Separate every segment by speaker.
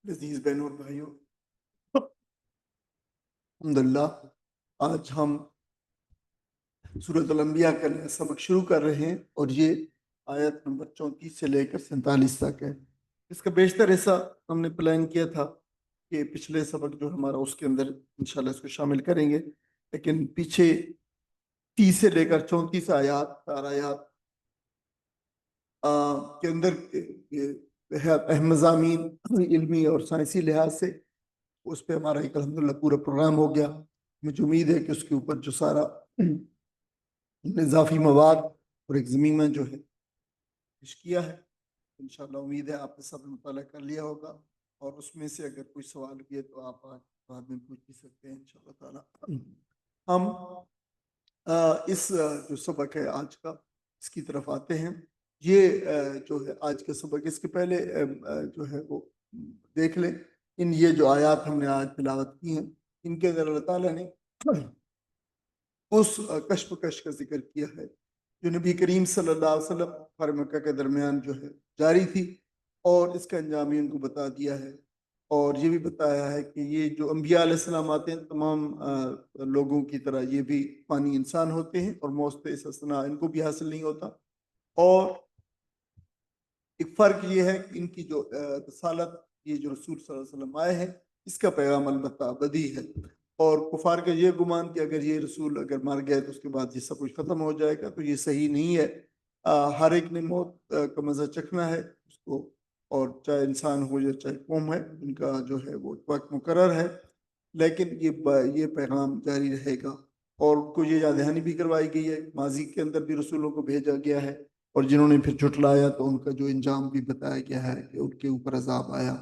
Speaker 1: عزیز بہنوں اور بھائیوں، الحمدللہ آج ہم سورۃ الانبیاء کا نیا سبق شروع کر رہے ہیں اور یہ آیت نمبر 34 سے لے کر 47 تک ہے۔ اس کا بیشتر حصہ ہم نے پلان کیا تھا کہ پچھلے سبق جو ہمارا اس کے اندر انشاءاللہ اس کو شامل کریں گے، لیکن پیچھے 30 سے لے کر 34 آیات کے اندر اہم مضامین علمی اور سائنسی لحاظ سے اس پہ ہمارا ایک الحمدللہ پورا پروگرام ہو گیا۔ مجھے امید ہے کہ اس کے اوپر جو سارا اضافی مواد اور ایک ضمیمہ جو ہے پیش کیا ہے، انشاءاللہ امید ہے آپ نے سب مطالعہ کر لیا ہوگا، اور اس میں سے اگر کوئی سوال بھی ہے تو آپ بعد میں پوچھ بھی سکتے ہیں انشاءاللہ تعالی۔ ہم اس جو سبق ہے آج کا، اس کی طرف آتے ہیں۔ یہ جو ہے آج کا سبق، اس کے پہلے جو ہے وہ دیکھ لیں یہ جو آیات ہم نے آج تلاوت کی ہیں، ان کے اندر اللہ تعالیٰ نے اس کشمکش کا ذکر کیا ہے جو نبی کریم صلی اللہ علیہ وسلم اور مکہ کے درمیان جو ہے جاری تھی، اور اس کا انجام ان کو بتا دیا ہے، اور یہ بھی بتایا ہے کہ یہ جو انبیاء علیہ السلام آتے ہیں تمام لوگوں کی طرح یہ بھی فانی انسان ہوتے ہیں، اور موت سے استثناء ان کو بھی حاصل نہیں ہوتا، اور ایک فرق یہ ہے کہ ان کی جو رسالت، یہ جو رسول صلی اللہ علیہ وسلم آئے ہیں، اس کا پیغام البتہ ابدی ہے، اور کفار کا یہ گمان کہ اگر یہ رسول اگر مر گئے تو اس کے بعد یہ سب کچھ ختم ہو جائے گا، تو یہ صحیح نہیں ہے۔ ہر ایک نے موت کا مزہ چکھنا ہے اس کو، اور چاہے انسان ہو یا چاہے قوم ہے، ان کا جو ہے وہ وقت مقرر ہے، لیکن یہ پیغام جاری رہے گا، اور ان کو یہ یاد دہانی بھی کروائی گئی ہے۔ ماضی کے اندر بھی رسولوں کو بھیجا گیا ہے، اور جنہوں نے پھر جھٹلایا تو ان کا جو انجام بھی بتایا گیا ہے کہ ان کے اوپر عذاب آیا۔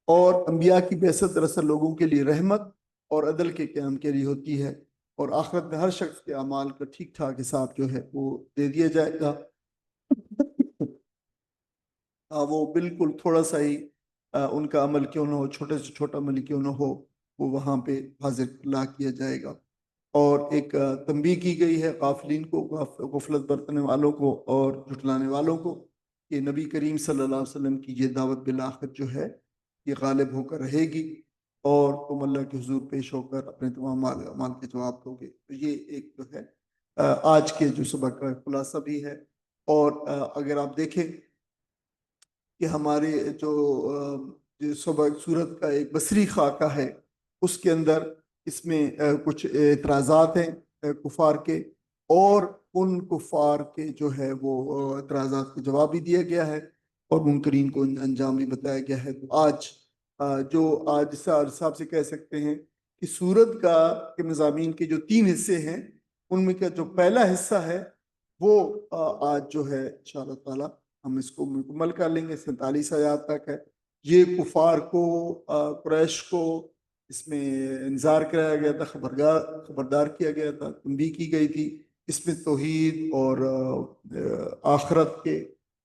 Speaker 1: اور انبیاء کی بعثت دراصل لوگوں کے لیے رحمت اور عدل کے قیام کے لیے ہوتی ہے، اور آخرت میں ہر شخص کے اعمال کا ٹھیک ٹھاک حساب جو ہے وہ دے دیا جائے گا۔ وہ بالکل تھوڑا سا ہی ان کا عمل کیوں نہ ہو، چھوٹے سے چھوٹا عمل کیوں نہ ہو، وہ وہاں پہ حاضر لا کیا جائے گا۔ اور ایک تنبیہ کی گئی ہے غافلین کو، غفلت برتنے والوں کو اور جھٹلانے والوں کو، کہ نبی کریم صلی اللہ علیہ وسلم کی یہ دعوت بالآخر جو ہے یہ غالب ہو کر رہے گی، اور تم اللہ کے حضور پیش ہو کر اپنے تمام اعمال کے جواب دو گے۔ تو یہ ایک جو ہے آج کے جو سبق کا خلاصہ بھی ہے۔ اور اگر آپ دیکھیں کہ ہمارے جو سبق صورت کا ایک بصری خاکہ ہے، اس کے اندر اس میں کچھ اعتراضات ہیں کفار کے، اور ان کفار کے جو ہے وہ اعتراضات کا جواب بھی دیا گیا ہے، اور منکرین کو انجام بھی بتایا گیا ہے۔ تو آج آج صاحب سے کہہ سکتے ہیں کہ سورت کے مضامین کے جو 3 حصے ہیں، ان میں کا جو پہلا حصہ ہے وہ آج جو ہے انشاءاللہ تعالی ہم اس کو مکمل کر لیں گے۔ 47 آیات تک ہے۔ یہ کفار کو، قریش کو اس میں انذار کرایا گیا تھا، خبردار کیا گیا تھا، تنبیہ کی گئی تھی۔ اس میں توحید اور آخرت کے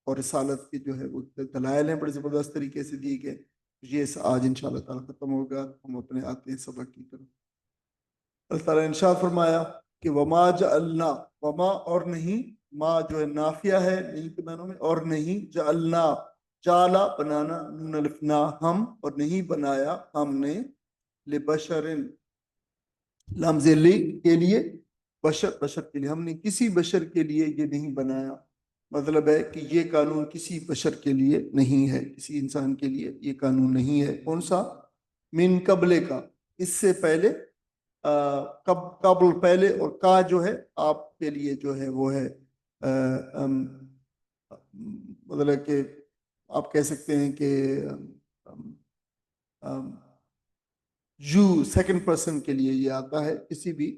Speaker 1: اور رسالت کے جو ہے وہ دلائل ہیں، بڑے زبردست طریقے سے دیے گئے۔ یہ آج انشاءاللہ تعالی ختم ہوگا، ہم اپنے آتے ہیں سبق کی طرف۔ اللہ تعالیٰ نے ارشاد فرمایا کہ وما جعلنا، وما اور نہیں، ما جو ہے نافیہ ہے نہیں کے معنوں میں، اور نہیں، جعلنا جعلا بنانا، نون الف نا ہم، اور نہیں بنایا ہم نے، لبشرن لمز لی کے لیے، بشر کے لیے، ہم نے کسی بشر کے لیے یہ نہیں بنایا۔ مطلب ہے کہ یہ قانون کسی بشر کے لیے نہیں ہے، کسی انسان کے لیے یہ قانون نہیں ہے۔ کون سا؟ من قبل کا، اس سے پہلے، قبل پہلے، اور کا جو ہے آپ کے لیے جو ہے وہ ہے مطلب کہ آپ کہہ سکتے ہیں کہ سیکنڈ پرسن کے لیے یہ آتا ہے، کسی بھی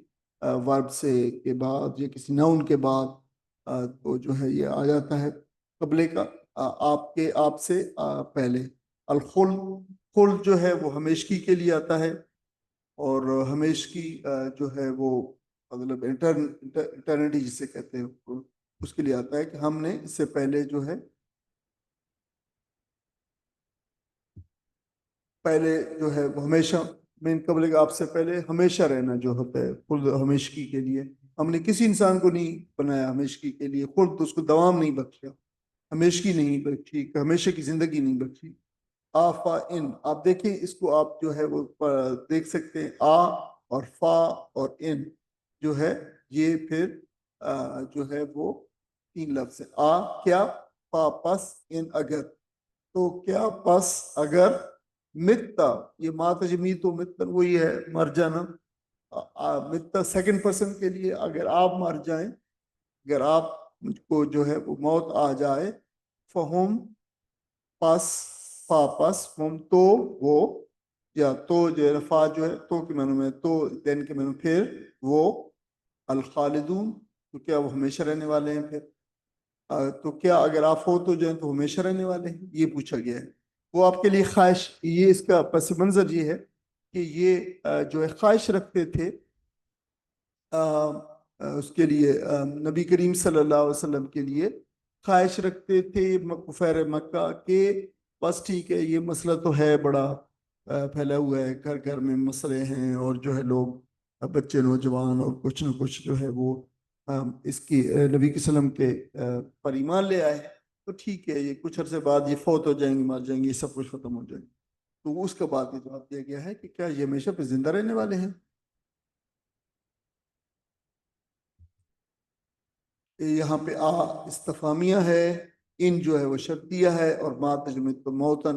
Speaker 1: ورب سے کے بعد یا کسی ناؤن کے بعد تو جو ہے یہ آ جاتا ہے قبلے کا، آپ سے پہلے۔ الخلد جو ہے وہ ہمیشگی کے لیے آتا ہے، اور ہمیشگی جو ہے وہ مطلب اٹرنیٹی جسے کہتے ہیں اس کے لیے آتا ہے، کہ ہم نے اس سے پہلے جو ہے وہ ہمیشہ، من قبل آپ سے پہلے ہمیشہ رہنا جو ہوتا ہے خود ہمیشگی کے لیے، ہم نے کسی انسان کو نہیں بنایا ہمیشگی کے لیے، خود اس کو دوام نہیں بخشا، ہمیشگی نہیں بخشی، ہمیشہ کی زندگی نہیں بخشی۔ آفا ان، آپ دیکھیں اس کو، آپ جو ہے وہ دیکھ سکتے ہیں، آ اور فا اور ان جو ہے یہ پھر جو ہے وہ تین لفظ ہے۔ آ کیا، فا پس، ان اگر، تو کیا پس اگر، متا، یہ مات جمیت و متن وہی ہے مر جانا، متا سیکنڈ پرسن کے لیے اگر آپ مر جائیں، اگر آپ کو جو ہے وہ موت آ جائے، فہم پس، فا پس، ہم تو وہ، یا تو جو ہے فا جو ہے تو کے معنی میں، تو دین کے معنی پھر وہ، الخالدون تو کیا وہ ہمیشہ رہنے والے ہیں پھر، تو کیا اگر آپ فوت ہو جائیں تو ہمیشہ رہنے والے ہیں، یہ پوچھا گیا ہے۔ وہ آپ کے لیے خواہش، یہ اس کا پس منظر یہ ہے کہ یہ جو ہے خواہش رکھتے تھے اس کے لیے، نبی کریم صلی اللہ علیہ وسلم کے لیے خواہش رکھتے تھے کفار مکہ کے، بس ٹھیک ہے یہ مسئلہ تو ہے بڑا پھیلا ہوا ہے، گھر گھر میں مسئلے ہیں، اور جو ہے لوگ بچے نوجوان اور کچھ نہ کچھ جو ہے وہ اس کی نبی کے وسلم کے پر ایمان لے آئے، تو ٹھیک ہے یہ کچھ عرصے بعد یہ فوت ہو جائیں گے، مر جائیں گے، یہ سب کچھ ختم ہو جائے گا، تو اس کے بعد یہ جواب دیا گیا ہے کہ کیا یہ ہمیشہ پہ زندہ رہنے والے ہیں۔ یہاں پہ آ استفامیہ ہے، ان جو ہے وہ شرطیہ ہے، اور ما تجمد موتن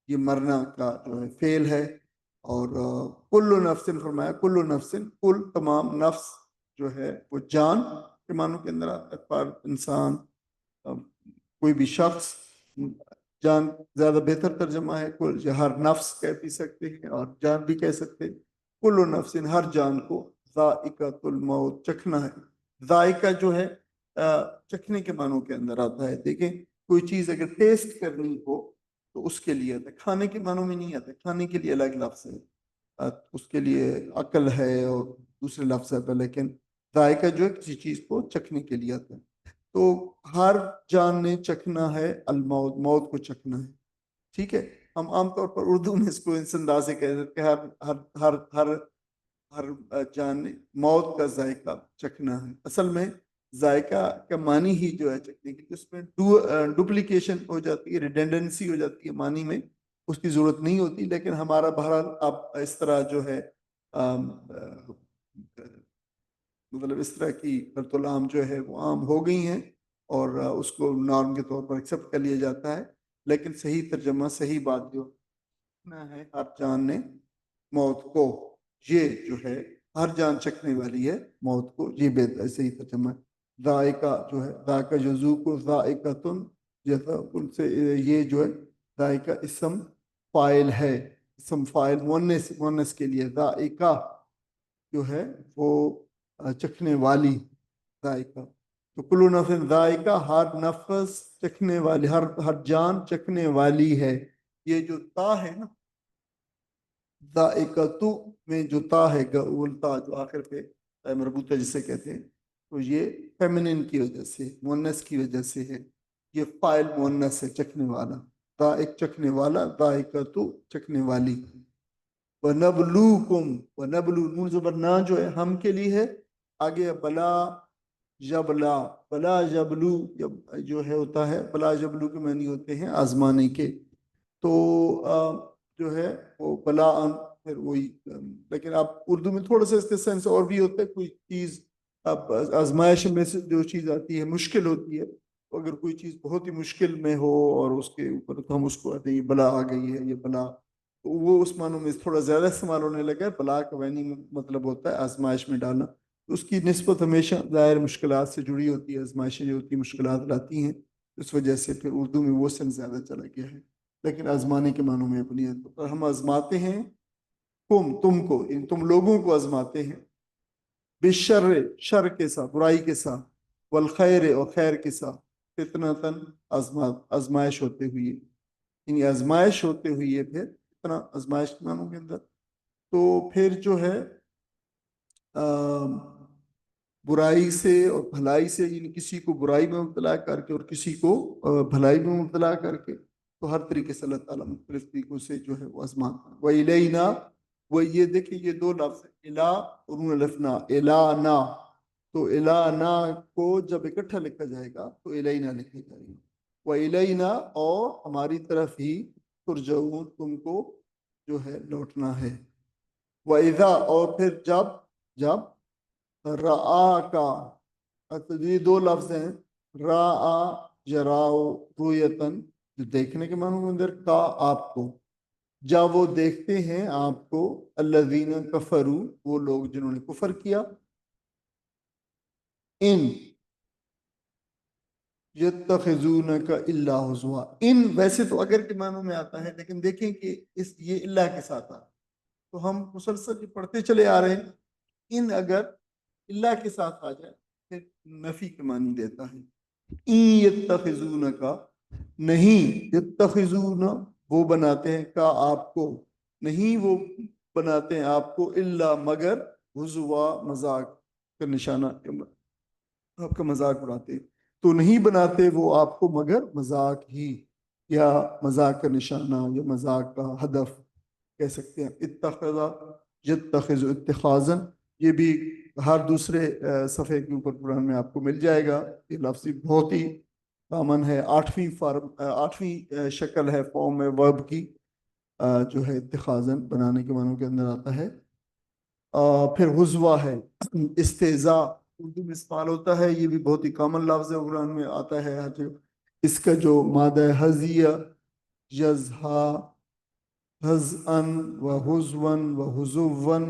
Speaker 1: یہ مرنا کا جو ہے فعل ہے، اور کل نفس فرمایا، کل نفس، کل تمام نفس جو ہے وہ جان کے معنوں کے اندر آتا ہے، پر انسان کوئی بھی شخص، جان زیادہ بہتر ترجمہ ہے، کل ہر نفس کہہ بھی سکتے ہیں اور جان بھی کہہ سکتے ہیں، کل نفس ہر جان کو ذائقۃ الموت چکھنا ہے، ذائقہ جو ہے چکھنے کے معنوں کے اندر آتا ہے، دیکھیں کوئی چیز اگر ٹیسٹ کرنی ہو تو اس کے لیے آتا ہے، کھانے کے معنوں میں نہیں آتا، کھانے کے لیے الگ لفظ ہے، اس کے لیے عقل ہے اور دوسرے لفظ ہے، لیکن ذائقہ جو ہے کسی چیز کو چکھنے کے لیے آتا ہے، تو ہر جان نے چکھنا ہے الموت، موت کو چکھنا ہے، ٹھیک ہے۔ ہم عام طور پر اردو میں اس کو اس انداز سے کہہ دیتے ہیں، ہر ہر ہر ہر جان نے موت کا ذائقہ چکھنا ہے، اصل میں ذائقہ کا معنی ہی جو ہے چکھنے کی، اس میں ڈپلیکیشن ہو جاتی ہے، ریڈنڈنسی ہو جاتی ہے معنی میں، اس کی ضرورت نہیں ہوتی، لیکن ہمارا بہرحال اب اس طرح جو ہے مطلب اس طرح کی العام جو ہے وہ عام ہو گئی ہیں، اور اس کو نارم کے طور پر ایکسیپٹ کر لیا جاتا ہے، لیکن صحیح ترجمہ، صحیح بات جو ہے ہر جان نے موت کو، یہ جو ہے ہر جان چکھنے والی ہے موت کو، یہ بہتر صحیح ترجمہ ہے۔ ذائقہ جو ہے، ذائقہ جو ذو کو ذائقۃن، جیسا ان سے یہ جو ہے ذائقہ اسم فاعل ہے، اسم فاعل مؤنث، مؤنث کے لیے ذائقہ جو ہے وہ چکھنے والی، ذائقہ، تو کل نفس ذائقہ ہر نفس چکھنے والی، ہر جان چکھنے والی ہے، یہ جو تا ہے نا ذائقتو میں جو تا ہے التا جو آخر پہ مربوطہ جسے کہتے ہیں، تو یہ فیمنن کی وجہ سے، مؤنث کی وجہ سے ہے، یہ فاعل مؤنث ہے، چکھنے والا، ذائق چکھنے والا، ذائقتو چکھنے والی، وَنَبْلُوكُمْ، وَنَبْلُو نون زبر نا جو ہے ہم کے لیے ہے، آگے بلا جبلا، بلا جبلو جو ہے ہوتا ہے، بلا جبلو کے معنی ہوتے ہیں آزمانے کے، تو جو ہے وہ بلا پھر وہی، لیکن آپ اردو میں تھوڑا سا اس کا سینس اور بھی ہوتا ہے، کوئی چیز اب آزمائش میں سے جو چیز آتی ہے مشکل ہوتی ہے، تو اگر کوئی چیز بہت ہی مشکل میں ہو اور اس کے اوپر تو ہم اس کو یہ بلا آ گئی ہے، یہ بلا، تو وہ اس معنوں میں تھوڑا زیادہ استعمال ہونے لگا ہے، بلا کا معنی مطلب ہوتا ہے آزمائش میں ڈالنا، اس کی نسبت ہمیشہ ظاہر مشکلات سے جڑی ہوتی ہے، آزمائشیں جو ہوتی ہیں مشکلات لاتی ہیں، اس وجہ سے پھر اردو میں وہ سن زیادہ چلا گیا ہے، لیکن آزمانے کے معنوں میں اپنی اور ہم آزماتے ہیں تم کو، تم لوگوں کو آزماتے ہیں، بشر شر کے ساتھ، برائی کے ساتھ، والخیر اور خیر کے ساتھ، فتنتن آزمائش ہوتے ہوئی، یعنی آزمائش ہوتے ہوئی ہے، پھر اتنا آزمائش کے معنوں کے اندر، تو پھر جو ہے برائی سے اور بھلائی سے، یعنی کسی کو برائی میں مبتلا کر کے اور کسی کو بھلائی میں مبتلا کر کے، تو ہر طریقے سے اللہ تعالیٰ مختلف طریقوں سے جو ہے وہ آزماتا ہے۔ وَإِلَيْنَا، وہ یہ دیکھیں یہ دو لفظ ہیں، الا اور الفنا، الانا، تو الانا کو جب اکٹھا لکھا جائے گا تو الینا لکھا جائے گا، وَإِلَيْنَا اور ہماری طرف ہی، ترجعون، تم کو جو ہے لوٹنا ہے۔ وَإِذَا، اور پھر جب رآ کا، تو یہ دو لفظ ہیں، رآ جراؤ رویتن، جو دیکھنے کے معنی میں اندر کا آپ کو، جب وہ دیکھتے ہیں آپ کو، الذین کفروا، وہ لوگ جنہوں نے کفر کیا، ان یتخذونک الا ہزوا، ان ویسے تو اگر کے معنوں میں آتا ہے، لیکن دیکھیں کہ یہ اللہ کے ساتھ آتا ہے، تو ہم مسلسل پڑھتے چلے آ رہے ہیں، ان اگر اللہ کے ساتھ آ جائے پھر نفی کے معنی دیتا ہے۔ این یتخذونک، نہیں، یتخذون، وہ بناتے ہیں، کا آپ کو، نہیں وہ بناتے ہیں آپ کو، الا مگر، ہزوا مذاق کا نشانہ، آپ کا مذاق اڑاتے ہیں، تو نہیں بناتے وہ آپ کو مگر مذاق ہی، یا مذاق کا نشانہ، یا مذاق کا ہدف کہہ سکتے ہیں۔ اتخذ، یتخذ اتخاذن، یہ بھی ہر دوسرے صفحے کے اوپر قرآن میں آپ کو مل جائے گا، یہ لفظ بہت ہی کامن ہے، آٹھویں شکل ہے فارم ہے ورب کی، جو ہے اتخاذن بنانے کے معنوں کے اندر آتا ہے۔ پھر حزوہ ہے، استہزاء، اردو میں استعمال ہوتا ہے، یہ بھی بہت ہی کامن لفظ ہے، قرآن میں آتا ہے ہر جگہ۔ اس کا جو مادہ حزیہ، یزہا، حزن و حزون و حزون،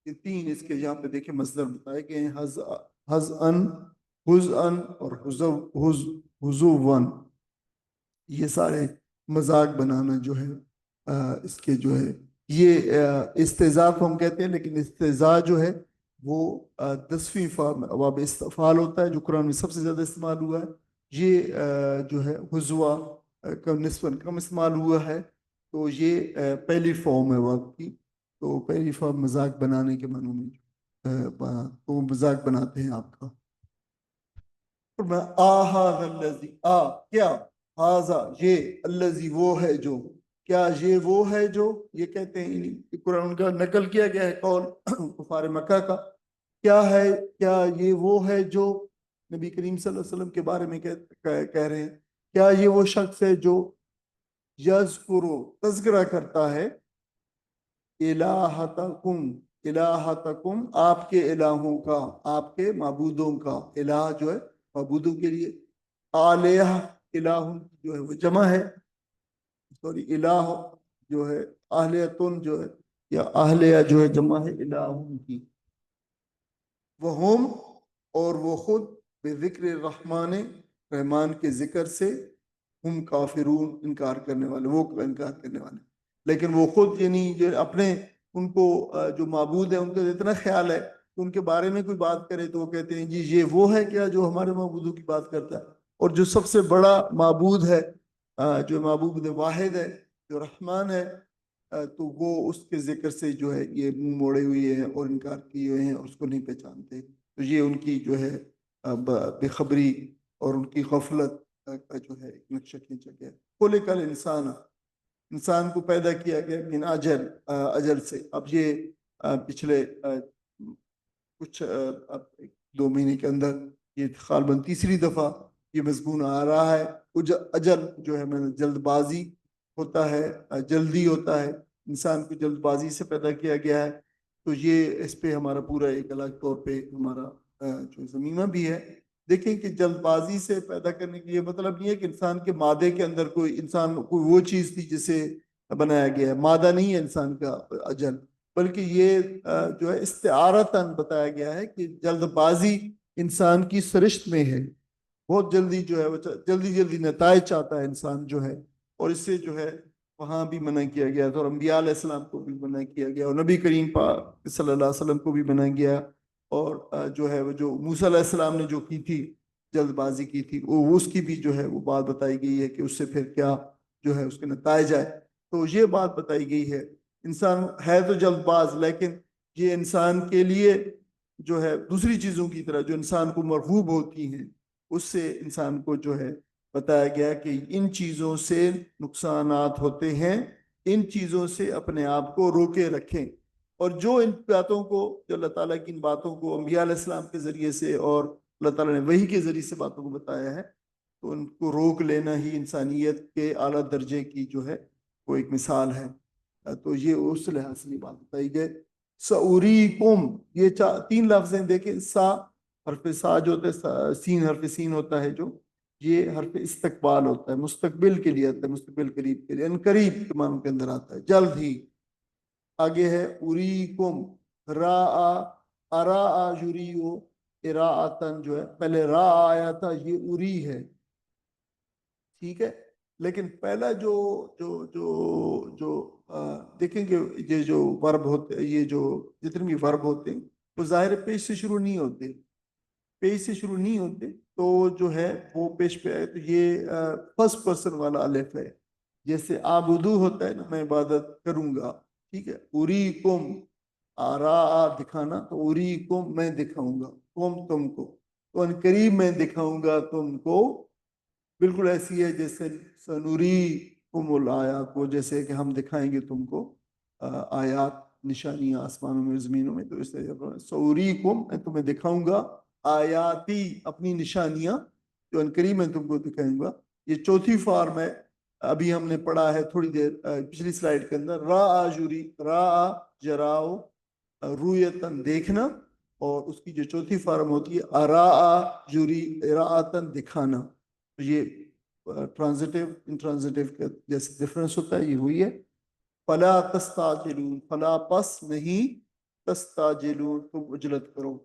Speaker 1: یہ تین اس کے یہاں پہ دیکھیں مصدر بتائے گئے ہیں، حزن، حزن اور حزون، یہ سارے مذاق بنانا جو ہے، اس کے جو ہے یہ استہزاء کو ہم کہتے ہیں، لیکن استہزاء جو ہے وہ 10ویں فارم ابواب استفعال ہوتا ہے، جو قرآن میں سب سے زیادہ استعمال ہوا ہے، یہ جو ہے حزوہ کا نسبتاً کم استعمال ہوا ہے، تو یہ پہلی فارم ہے وقت کی، تو پہلی فارم مذاق بنانے کے معنوں میں، تو مذاق بناتے ہیں آپ کا۔ کیا، ہاذا، یہ، الذی، وہ ہے جو، کیا یہ وہ ہے جو، یہ کہتے ہیں قرآن کا نقل کیا گیا ہے قول کفار مکہ کا، کیا ہے، کیا یہ وہ ہے جو نبی کریم صلی اللہ علیہ وسلم کے بارے میں کہہ رہے ہیں، کیا یہ وہ شخص ہے جو یذکرو، تذکرہ کرتا ہے، الہتکم، الہتکم، آپ کے الہوں کا، آپ کے معبودوں کا، الہ جو ہے معبودوں کے لیے، آلیہ، الہ جو ہے وہ جمع ہے، سوری الہ جو ہے، آلیتن جو ہے، یا آلیہ جو ہے جمع ہے الہوں کی، وہم، اور وہ خود، بذکر الرحمن، رحمان کے ذکر سے، ہم کافرون، انکار کرنے والے، وہ انکار کرنے والے، لیکن وہ خود یعنی جو اپنے ان کو جو معبود ہے ان کا اتنا خیال ہے کہ ان کے بارے میں کوئی بات کرے تو وہ کہتے ہیں جی یہ وہ ہے کیا جو ہمارے معبودوں کی بات کرتا ہے، اور جو سب سے بڑا معبود ہے، جو معبود واحد ہے، جو رحمان ہے، تو وہ اس کے ذکر سے جو ہے یہ منہ موڑے ہوئے ہیں اور انکار کیے ہوئے ہیں اور اس کو نہیں پہچانتے، تو یہ ان کی جو ہے بے خبری اور ان کی غفلت کا جو ہے ایک نقشہ کھینچا گیا۔ خلق الانسان، انسان کو پیدا کیا گیا من اجل، اجل سے، اب یہ پچھلے کچھ دو مہینے کے اندر یہ غالباً تیسری دفعہ یہ مضمون آ رہا ہے، اجل جو ہے جلد بازی ہوتا ہے، جلدی ہوتا ہے، انسان کو جلد بازی سے پیدا کیا گیا ہے، تو یہ اس پہ ہمارا پورا ایک الگ طور پہ ہمارا جو ضمیمہ بھی ہے۔ دیکھیں کہ جلد بازی سے پیدا کرنے کی یہ مطلب نہیں ہے کہ انسان کے مادے کے اندر کوئی وہ چیز تھی جسے بنایا گیا ہے، مادہ نہیں ہے انسان کا اجل، بلکہ یہ جو ہے استعارتاً بتایا گیا ہے کہ جلد بازی انسان کی سرشت میں ہے، بہت جلدی جو ہے جلدی نتائج چاہتا ہے انسان جو ہے، اور اس سے جو ہے وہاں بھی منع کیا گیا تھا، اور انبیاء علیہ السلام کو بھی منع کیا گیا، اور نبی کریم پاک صلی اللہ علیہ وسلم کو بھی منع گیا، اور جو ہے جو موسیٰ علیہ السلام نے جو کی تھی، جلد بازی کی تھی، وہ اس کی بھی جو ہے وہ بات بتائی گئی ہے کہ اس سے پھر کیا جو ہے اس کے نتائج آئے، تو یہ بات بتائی گئی ہے۔ انسان ہے تو جلد باز، لیکن یہ انسان کے لیے جو ہے دوسری چیزوں کی طرح جو انسان کو مرغوب ہوتی ہیں، اس سے انسان کو جو ہے بتایا گیا کہ ان چیزوں سے نقصانات ہوتے ہیں، ان چیزوں سے اپنے آپ کو روکے رکھیں، اور جو ان باتوں کو، جو اللہ تعالیٰ کی ان باتوں کو انبیاء علیہ السلام کے ذریعے سے اور اللہ تعالیٰ نے وحی کے ذریعے سے باتوں کو بتایا ہے، تو ان کو روک لینا ہی انسانیت کے اعلیٰ درجے کی جو ہے وہ ایک مثال ہے. تو یہ اس لحاظ سے یہ بات بتائی گئی. سعوریکم یہ تین لفظ ہیں. دیکھیں سا حرف سا جو ہوتا ہے, سین حرف سین ہوتا ہے جو, یہ حرف استقبال ہوتا ہے, مستقبل کے لیے آتا ہے, مستقبل قریب کے لیے, ان قریب کے معنوں کے اندر آتا ہے, جلد ہی. آگے ہے اریکم را ارا یریو اراعتن جو ہے, پہلے را آیا تھا, یہ اری ہے, ٹھیک ہے. لیکن پہلا جو جو جو جو دیکھیں گے یہ جو ورب ہوتے, یہ جو جتنے بھی ورب ہوتے ہیں وہ ظاہر پیش سے شروع نہیں ہوتے, پیش سے شروع نہیں ہوتے, تو جو ہے وہ پیش پہ آئے تو یہ فرسٹ پرسن والا الف ہے. جیسے آبدو ہوتا ہے نا, میں عبادت کروں گا, ٹھیک ہے. اریکم آرا دکھانا, تو اریکم میں دکھاؤں گا, تم کو, تو ان قریب میں دکھاؤں گا تم کو. بالکل ایسی ہے جیسے سنوری کم الآیات, وہ جیسے کہ ہم دکھائیں گے تم کو آیات, نشانیاں آسمانوں میں زمینوں میں. تو اس طرح سوری کم, میں تمہیں دکھاؤں گا آیاتی, اپنی نشانیاں, جو ان قریب میں تم کو دکھاؤں گا. یہ چوتھی فارم ہے, ابھی ہم نے پڑھا ہے تھوڑی دیر پچھلی سلائیڈ کے اندر. را جوری, را جراؤ, رویتن دیکھنا, اور اس کی جو چوتھی فارم ہوتی ہے ارا جوری اراعتن دکھانا. تو یہ ٹرانزیٹیو انٹرانزیٹیو کا جیسے ڈفرنس ہوتا ہے, یہ ہوئی ہے. فلا تستعجلون, فلا پس نہیں, تستعجلون تم عجلت کرو,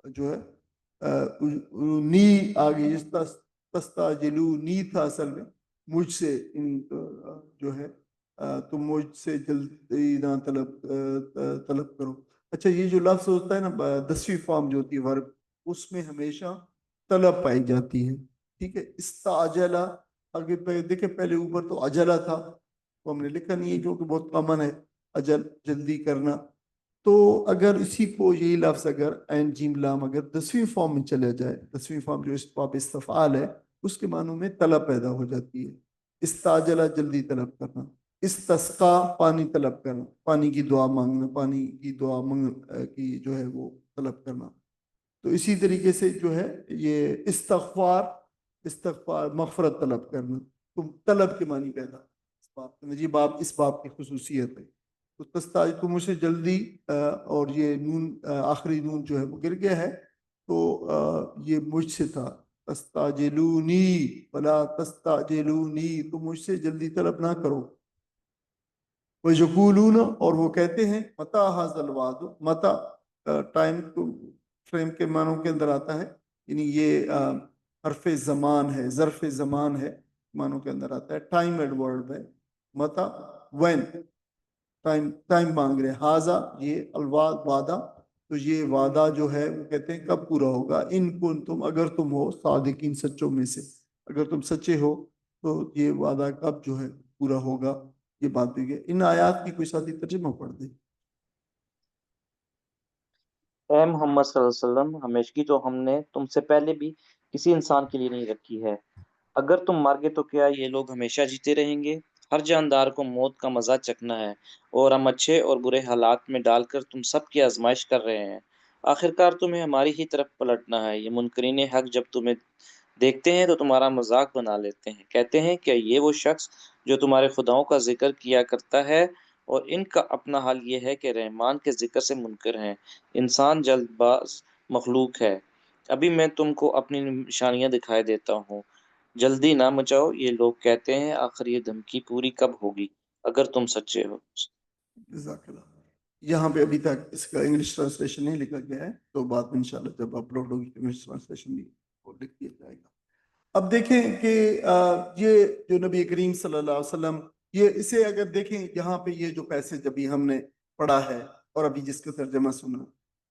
Speaker 1: جو ہے نی آگے تستعجلونی تھا اصل میں, مجھ سے جو ہے تم مجھ سے جلدی نہ طلب کرو. اچھا, یہ جو لفظ ہوتا ہے نا 10ویں فارم جو ہوتی ہے ورب, اس میں ہمیشہ طلب پائی جاتی ہے, ٹھیک ہے. استعجلا, اگر دیکھیں پہلے اوپر تو اجلا تھا, تو ہم نے لکھا نہیں ہے جو کہ بہت کامن ہے, اجل جلدی کرنا. تو اگر اسی کو یہی لفظ اگر عین جیم لام اگر 10ویں فارم میں چلے جائے, 10ویں فارم جو باب استفعال ہے, اس کے معنوں میں طلب پیدا ہو جاتی ہے. استعجلا جلدی طلب کرنا, استسقا پانی طلب کرنا, پانی کی دعا مانگنا, پانی کی دعا کی جو ہے وہ طلب کرنا. تو اسی طریقے سے جو ہے یہ استغفار, استغفار مغفرت طلب کرنا, تم طلب کے معنی پیدا اس باب میں, یہ باب اس باب کی خصوصیت ہے. تو تستاج تم اسے جلدی, اور یہ نون آخری نون جو ہے وہ گر گیا ہے, تو یہ مجھ سے تھا. تستاجلونی ولا تستاجلونی, تم مجھ سے جلدی طلب نہ کرو. وَيَقُولُونَ, اور وہ کہتے ہیں, مَتَى هَذَا الْوَعْدُ, مَتَى ٹائم فریم کے معنوں کے اندر آتا ہے, یعنی یہ حرف زمان ہے, ظرف زمان ہے, معنوں کے اندر آتا ہے. ٹائم ایڈورب ہے, متا وین, ٹائم مانگ رہے ہیں. ہاضا یہ الوعد وعدہ, تو یہ وعدہ جو ہے وہ کہتے ہیں کب پورا ہوگا. ان کنتم, اگر تم ہو صادقین, سچوں میں سے, اگر تم سچے ہو تو یہ وعدہ کب جو ہے پورا ہوگا. یہ بات بھی ہے. ان آیات کی کوئی ساتھی ترجمہ پڑھ دے.
Speaker 2: اے محمد صلی اللہ علیہ وسلم, ہمیشگی تو ہم نے تم سے پہلے بھی کسی انسان کے لیے نہیں رکھی ہے. اگر تم مر گئے تو کیا یہ لوگ ہمیشہ جیتے رہیں گے؟ ہر جاندار کو موت کا مزہ چکھنا ہے, اور ہم اچھے اور برے حالات میں ڈال کر تم سب کی آزمائش کر رہے ہیں. آخرکار تمہیں ہماری ہی طرف پلٹنا ہے. یہ منکرین حق جب تمہیں دیکھتے ہیں تو تمہارا مذاق بنا لیتے ہیں, کہتے ہیں کہ یہ وہ شخص جو تمہارے خداؤں کا ذکر کیا کرتا ہے, اور ان کا اپنا حال یہ ہے کہ رحمان کے ذکر سے منکر ہیں. انسان جلد باز مخلوق ہے. ابھی میں تم کو اپنی نشانیاں دکھائے دیتا ہوں, جلدی نہ مچاؤ. یہ لوگ کہتے ہیں آخر یہ دھمکی پوری کب ہوگی اگر تم سچے ہو.
Speaker 1: جزاک اللہ. یہاں پہ ابھی تک اس کا انگلش ٹرانسلیشن نہیں لکھا گیا ہے, تو بعد میں انشاءاللہ جب اپلوڈ ہوگی انگلش ٹرانسلیشن بھی وہ لکھ دیا جائے گا. اب دیکھیں کہ یہ جو نبی کریم صلی اللہ علیہ وسلم, یہ اسے اگر دیکھیں یہاں پہ یہ جو پیسج ابھی ہم نے پڑھا ہے اور ابھی جس کا ترجمہ سنا,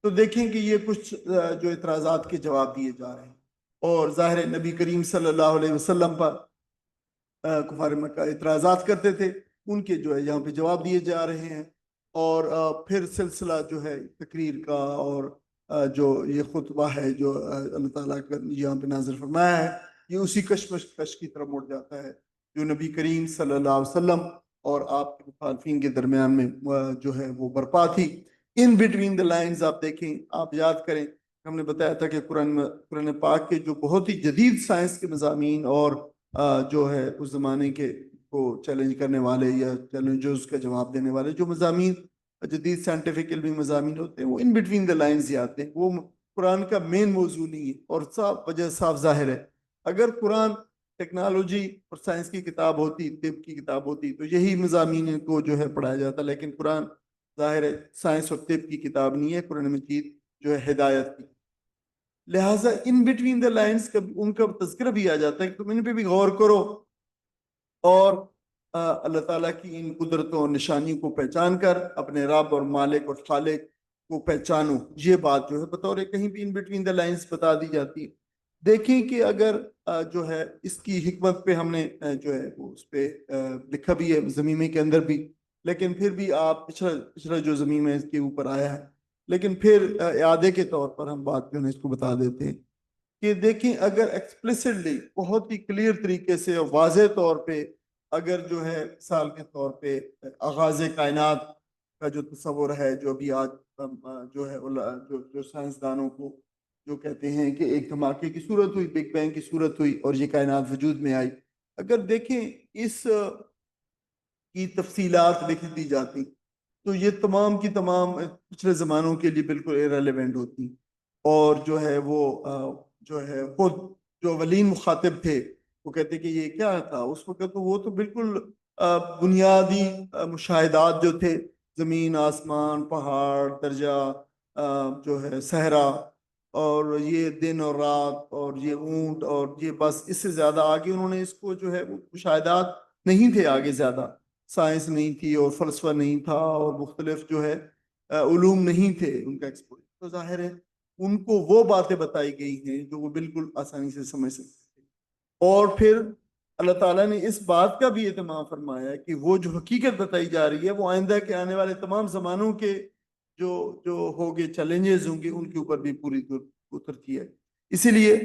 Speaker 1: تو دیکھیں کہ یہ کچھ جو اعتراضات کے جواب دیے جا رہے ہیں. اور ظاہر نبی کریم صلی اللہ علیہ وسلم پر کفار مکہ اعتراضات کرتے تھے, ان کے جو ہے یہاں پہ جواب دیے جا رہے ہیں. اور پھر سلسلہ جو ہے تقریر کا, اور جو یہ خطبہ ہے جو اللہ تعالیٰ کا یہاں پہ نازل فرمایا ہے, یہ اسی کش کی طرف مڑ جاتا ہے جو نبی کریم صلی اللہ علیہ وسلم اور آپ کے مخالفین کے درمیان میں جو ہے وہ برپا تھی. ان بٹوین دا لائنز آپ دیکھیں, آپ یاد کریں, ہم نے بتایا تھا کہ قرآن پاک کے جو بہت ہی جدید سائنس کے مضامین اور جو ہے اس زمانے کے کو چیلنج کرنے والے یا چیلنجز کا جواب دینے والے جو مضامین جدید سائنٹیفک علمی مضامین ہوتے ہیں وہ ان بٹوین دا لائنز ہی آتے ہیں، وہ قرآن کا مین موضوع نہیں ہے، اور وجہ صاف ظاہر ہے اگر قرآن ٹیکنالوجی اور سائنس کی کتاب ہوتی، طب کی کتاب ہوتی، تو یہی مضامین کو جو ہے پڑھایا جاتا، لیکن قرآن ظاہر ہے سائنس اور طب کی کتاب نہیں ہے، قرآن مجید جو ہے ہدایت کی، لہٰذا ان بٹوین دا لائنز ان کا تذکرہ بھی آ جاتا ہے کہ تم ان پہ بھی غور کرو اور اللہ تعالیٰ کی ان قدرتوں اور نشانیوں کو پہچان کر اپنے رب اور مالک اور خالق کو پہچانو، یہ بات جو ہے بطور کہیں بھی ان بٹوین دا لائنز بتا دی جاتی ہے۔ دیکھیں کہ اگر جو ہے اس کی حکمت پہ ہم نے جو ہے وہ اس پہ لکھا بھی ہے زمینے کے اندر بھی، لیکن پھر بھی آپ پچھلا جو زمین ہے اس کے اوپر آیا ہے، لیکن پھر اعادے کے طور پر ہم بات جو ہے اس کو بتا دیتے ہیں کہ دیکھیں اگر ایکسپلیسٹلی بہت ہی کلیئر طریقے سے اور واضح طور پہ اگر جو ہے مثال کے طور پہ آغاز کائنات کا جو تصور ہے جو ابھی آج جو ہے جو سائنسدانوں کو جو کہتے ہیں کہ ایک دھماکے کی صورت ہوئی، بگ بینگ کی صورت ہوئی اور یہ کائنات وجود میں آئی، اگر دیکھیں اس کی تفصیلات لکھ دی جاتی تو یہ تمام کی تمام پچھلے زمانوں کے لیے بالکل ایرریلیونٹ ہوتی، اور جو ہے وہ جو ہے خود جو اولین مخاطب تھے وہ کہتے کہ یہ کیا تھا اس وقت، تو وہ تو بالکل بنیادی مشاہدات جو تھے، زمین، آسمان، پہاڑ، درجہ، جو ہے صحرا، اور یہ دن اور رات اور یہ اونٹ، اور یہ بس اس سے زیادہ آگے انہوں نے اس کو جو ہے مشاہدات نہیں تھے، آگے زیادہ سائنس نہیں تھی اور فلسفہ نہیں تھا اور مختلف جو ہے علوم نہیں تھے ان کا ایکسپوجر، تو ظاہر ہے ان کو وہ باتیں بتائی گئی ہیں جو وہ بالکل آسانی سے سمجھ سکتے تھے، اور پھر اللہ تعالیٰ نے اس بات کا بھی اہتمام فرمایا کہ وہ جو حقیقت بتائی جا رہی ہے وہ آئندہ کے آنے والے تمام زمانوں کے جو ہوگے چیلنجز ہوں گے ان کے اوپر بھی پوری اترتی ہے۔ اسی لیے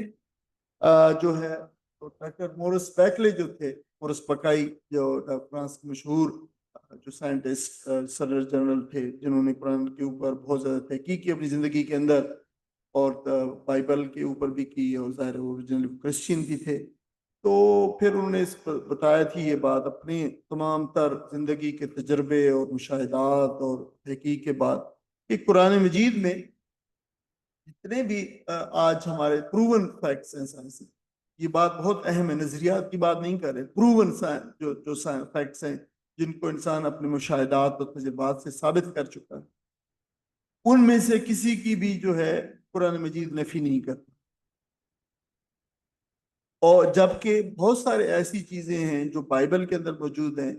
Speaker 1: جو ہے ڈاکٹر مورس بیکلے جو تھے، مورس بکائی جو فرانس کے مشہور جو سائنٹسٹ سر جنرل تھے جنہوں نے قرآن کے اوپر بہت زیادہ تحقیق کی اپنی زندگی کے اندر، اور بائبل کے اوپر بھی کی، اور ظاہر اوریجنل کرسچین بھی تھے، تو پھر انہوں نے اس پر بتایا تھی یہ بات اپنے تمام تر زندگی کے تجربے اور مشاہدات اور تحقیق کے بعد کہ قرآن مجید میں جتنے بھی آج ہمارے پروون فیکٹس ہیں سائنس، یہ بات بہت اہم ہے، نظریات کی بات نہیں کر رہے، پروون جو فیکٹس ہیں جن کو انسان اپنے مشاہدات اور تجربات سے ثابت کر چکا ہے، ان میں سے کسی کی بھی جو ہے قرآن مجید نفی نہیں کرتا، اور جبکہ بہت سارے ایسی چیزیں ہیں جو بائبل کے اندر موجود ہیں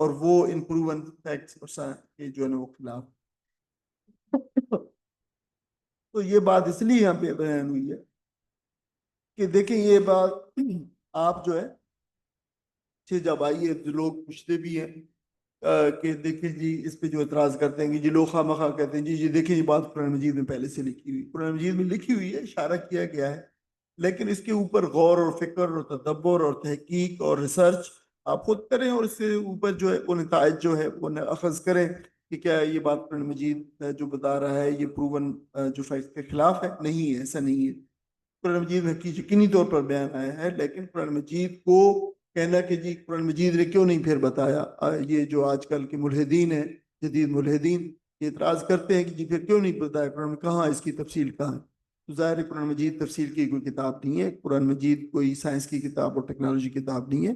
Speaker 1: اور وہ ان پروون فیکٹس کے جو ہے وہ خلاف، تو یہ بات اس لیے یہاں پہ بیان ہوئی ہے کہ دیکھیں یہ بات آپ جو ہے جب آئیے لوگ پوچھتے بھی ہیں کہ دیکھیں جی اس پہ جو اعتراض کرتے ہیں کہ جی لوگ خواہ مخواہ کہتے ہیں جی دیکھیں یہ بات قرآن مجید میں پہلے سے لکھی ہوئی، قرآن مجید میں لکھی ہوئی ہے، اشارہ کیا گیا ہے، لیکن اس کے اوپر غور اور فکر اور تدبر اور تحقیق اور ریسرچ آپ خود کریں، اور اس سے اوپر جو ہے وہ نتائج جو ہے وہ اخذ کریں کہ کیا یہ بات قرآن مجید جو بتا رہا ہے یہ پروون جو فیکٹ کے خلاف ہے، نہیں ہے، ایسا نہیں ہے، قرآن مجید میں یقینی طور پر بیان آیا ہے، لیکن قرآن مجید کو کہنا کہ جی قرآن مجید نے کیوں نہیں پھر بتایا، یہ جو آج کل کے ملحدین ہیں، جدید ملحدین، یہ اعتراض کرتے ہیں کہ جی پھر کیوں نہیں بتایا قرآن میں، کہاں اس کی تفصیل کہاں ہے، تو ظاہر ہے قرآن مجید تفصیل کی کوئی کتاب نہیں ہے، قرآن مجید کوئی سائنس کی کتاب اور ٹیکنالوجی کی کتاب نہیں ہے،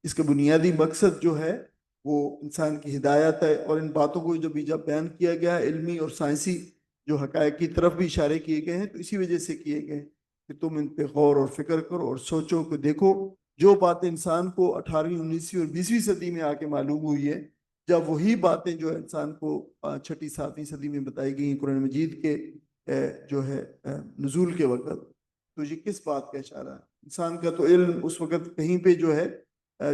Speaker 1: اس کا بنیادی مقصد جو ہے وہ انسان کی ہدایت ہے، اور ان باتوں کو جب بیان کیا گیا ہے علمی اور سائنسی جو حقائق کی طرف بھی اشارے کیے گئے ہیں تو اسی وجہ سے کیے گئے کہ تم ان پہ غور اور فکر کرو اور سوچو کہ دیکھو جو باتیں انسان کو 18ویں 19ویں اور 20ویں صدی میں آ کے معلوم ہوئی ہے، جب وہی باتیں جو ہے انسان کو 6 7ویں صدی میں بتائی گئی ہیں قرآن مجید کے جو ہے نزول کے وقت، تو یہ کس بات کا اشارہ ہے؟ انسان کا تو علم اس وقت کہیں پہ جو ہے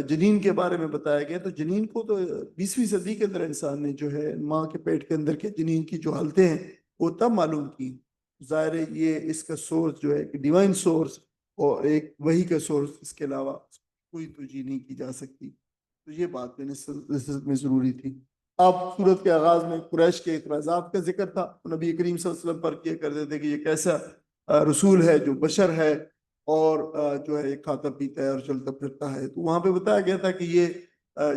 Speaker 1: جنین کے بارے میں بتایا گیا، تو جنین کو تو 20ویں صدی کے اندر انسان نے جو ہے ماں کے پیٹ کے اندر کے جنین کی جو حالتیں ہیں وہ تب معلوم کی، ظاہر ہے یہ اس کا سورس جو ہے کہ ڈیوائن سورس اور ایک وحی کا سورس، اس کے علاوہ کوئی توجیہ نہیں کی جا سکتی، تو یہ بات میں ضروری تھی۔ اب سورت کے آغاز میں قریش کے اعتراضات کا ذکر تھا، نبی کریم صلی اللہ علیہ وسلم پر کیا کرتے تھے کہ یہ کیسا رسول ہے جو بشر ہے اور جو ہے کھاتا پیتا ہے اور چلتا پھرتا ہے، تو وہاں پہ بتایا گیا تھا کہ یہ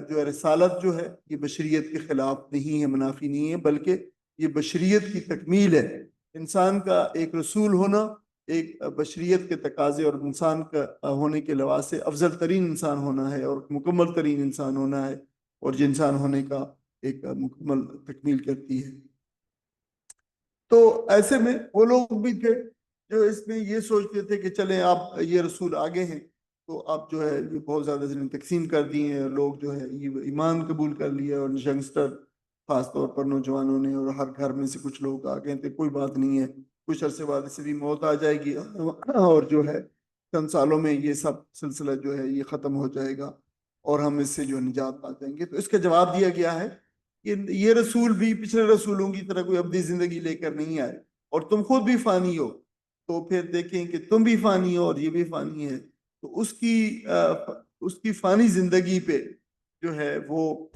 Speaker 1: جو ہے رسالت جو ہے یہ بشریت کے خلاف نہیں ہے، منافی نہیں ہے، بلکہ یہ بشریت کی تکمیل ہے۔ انسان کا ایک رسول ہونا ایک بشریت کے تقاضے اور انسان کا ہونے کے لحاظ سے افضل ترین انسان ہونا ہے اور مکمل ترین انسان ہونا ہے، اور جو انسان ہونے کا ایک مکمل تکمیل کرتی ہے۔ تو ایسے میں وہ لوگ بھی تھے جو اس میں یہ سوچتے تھے کہ چلیں آپ یہ رسول آگے ہیں تو آپ جو ہے یہ بہت زیادہ ذہن تقسیم کر دیے ہیں، لوگ جو ہے یہ ایمان قبول کر لیا، اور ینگسٹر خاص طور پر نوجوانوں نے، اور ہر گھر میں سے کچھ لوگ آ گئے تھے، کوئی بات نہیں ہے، کچھ عرصے بعد سے بھی موت آ جائے گی، اور جو ہے چند سالوں میں یہ سب سلسلہ جو ہے یہ ختم ہو جائے گا اور ہم اس سے جو نجات پا جائیں گے۔ تو اس کا جواب دیا گیا ہے کہ یہ رسول بھی پچھلے رسولوں کی طرح کوئی ابدی زندگی لے کر نہیں آئے، اور تم خود بھی فانی ہو، تو پھر دیکھیں کہ تم بھی فانی ہو اور یہ بھی فانی ہے، تو اس کی فانی زندگی پہ جو ہے وہ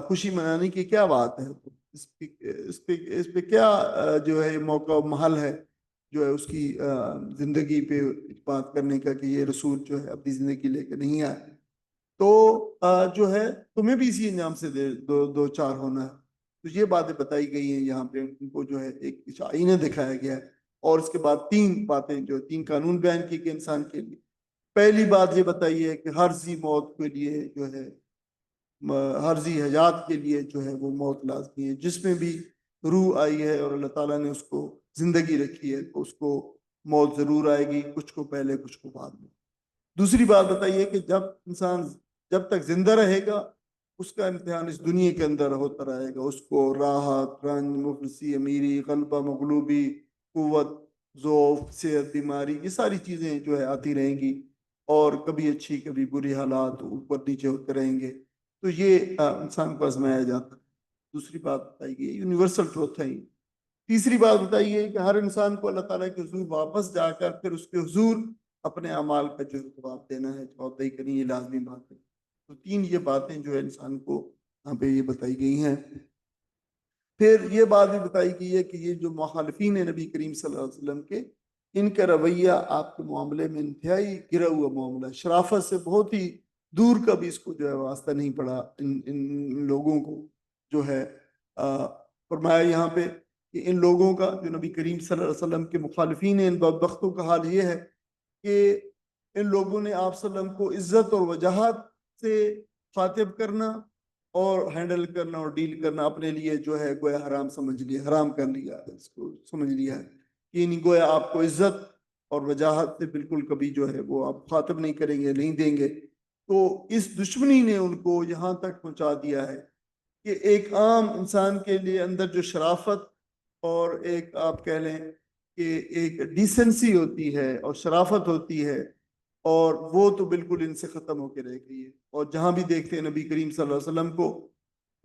Speaker 1: خوشی منانے کی کیا بات ہے؟ اس پہ کیا جو ہے موقع و محل ہے جو ہے اس کی زندگی پہ بات کرنے کا کہ یہ رسول جو ہے اپنی زندگی لے کے نہیں آئے، تو جو ہے تمہیں بھی اسی انجام سے دو چار ہونا ہے۔ تو یہ باتیں بتائی گئی ہیں یہاں پہ، ان کو جو ہے ایک آئینہ دکھایا گیا ہے، اور اس کے بعد تین قانون بیان کی گئے انسان کے لیے۔ پہلی بات یہ بتائی ہے کہ ہر ذی موت کے لیے جو ہے، ہر ذی حیات کے لیے جو ہے وہ موت لازمی ہے، جس میں بھی روح آئی ہے اور اللہ تعالیٰ نے اس کو زندگی رکھی ہے تو اس کو موت ضرور آئے گی، کچھ کو پہلے کچھ کو بعد میں۔ دوسری بات بتائیے کہ جب تک زندہ رہے گا اس کا امتحان اس دنیا کے اندر ہوتا رہے گا، اس کو راحت، رنج، مفلسی، امیری، غلبہ، مغلوبی، قوت، ذوف، صحت، بیماری، یہ ساری چیزیں جو ہے آتی رہیں گی، اور کبھی اچھی کبھی بری حالات اوپر نیچے ہوتے رہیں گے، تو یہ انسان کو آزمایا جاتا ہے۔ دوسری بات بتائی گئی یونیورسل ٹروتھ ہے۔ تیسری بات بتائیے کہ ہر انسان کو اللہ تعالیٰ کے حضور واپس جا کر پھر اس کے حضور اپنے اعمال کا جو جواب دینا ہے، جواب دہی کرنی، یہ لازمی بات ہے۔ تو تین یہ باتیں جو ہے انسان کو یہاں پہ یہ بتائی گئی ہیں۔ پھر یہ بات بھی بتائی گئی ہے کہ یہ جو مخالفین ہیں نبی کریم صلی اللہ علیہ وسلم کے، ان کا رویہ آپ کے معاملے میں انتہائی گرا ہوا معاملہ، شرافت سے بہت ہی دور کا بھی اس کو جو ہے واسطہ نہیں پڑا ان لوگوں کو، جو ہے فرمایا یہاں پہ کہ ان لوگوں کا جو نبی کریم صلی اللہ علیہ وسلم کے مخالفین ہیں، ان بدبختوں کا حال یہ ہے کہ ان لوگوں نے آپ صلی اللہ علیہ وسلم کو عزت اور وجاہت سے خاطب کرنا اور ہینڈل کرنا اور ڈیل کرنا اپنے لیے جو ہے گویا حرام سمجھ لیا، حرام کر لیا، اس کو سمجھ لیا کہ نہیں، گویا آپ کو عزت اور وجاہت سے بالکل کبھی جو ہے وہ آپ خاطب نہیں کریں گے، نہیں دیں گے۔ تو اس دشمنی نے ان کو یہاں تک پہنچا دیا ہے کہ ایک عام انسان کے لیے اندر جو شرافت اور ایک آپ کہہ لیں کہ ایک ڈیسنسی ہوتی ہے اور شرافت ہوتی ہے، اور وہ تو بالکل ان سے ختم ہو کے رہ گئی ہے۔ اور جہاں بھی دیکھتے ہیں نبی کریم صلی اللہ علیہ وسلم کو،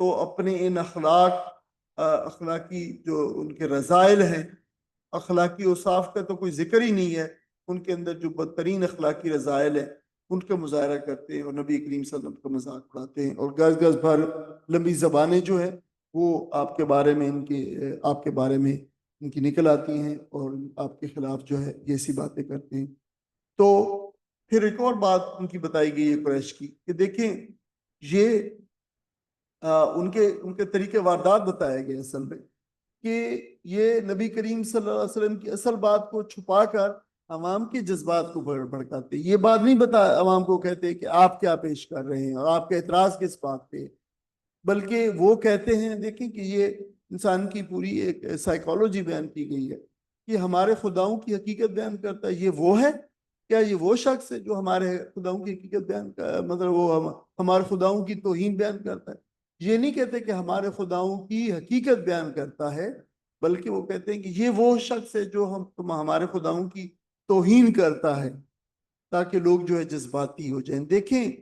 Speaker 1: تو اپنے ان اخلاقی جو ان کے رذائل ہیں، اخلاقی اوصاف کا تو کوئی ذکر ہی نہیں ہے، ان کے اندر جو بدترین اخلاقی رذائل ہیں ان کا مظاہرہ کرتے ہیں اور نبی کریم صلی اللہ علیہ وسلم کا مذاق اڑاتے ہیں، اور گز بھر لمبی زبانیں جو ہے وہ آپ کے بارے میں ان کی نکل آتی ہیں، اور آپ کے خلاف جو ہے یہ ایسی باتیں کرتے ہیں۔ تو پھر ایک اور بات ان کی بتائی گئی ہے قریش کی کہ دیکھیں یہ ان کے طریقے واردات بتائے گئے اصل میں کہ یہ نبی کریم صلی اللہ علیہ وسلم کی اصل بات کو چھپا کر عوام کے جذبات کو بھڑکاتے، یہ بات نہیں عوام کو کہتے کہ آپ کیا پیش کر رہے ہیں اور آپ کا اعتراض کس بات پہ، بلکہ وہ کہتے ہیں، دیکھیں کہ یہ انسان کی پوری ایک سائیکالوجی بیان کی گئی ہے کہ ہمارے خداؤں کی حقیقت بیان کرتا ہے، یہ وہ ہے کیا، یہ وہ شخص ہے جو ہمارے خداؤں کی حقیقت مطلب وہ ہمارے خداؤں کی توہین بیان کرتا ہے؟ یہ نہیں کہتے کہ ہمارے خداؤں کی حقیقت بیان کرتا ہے، بلکہ وہ کہتے ہیں کہ یہ وہ شخص ہے جو ہمارے خداؤں کی توہین کرتا ہے، تاکہ لوگ جو ہے جذباتی ہو جائیں۔ دیکھیں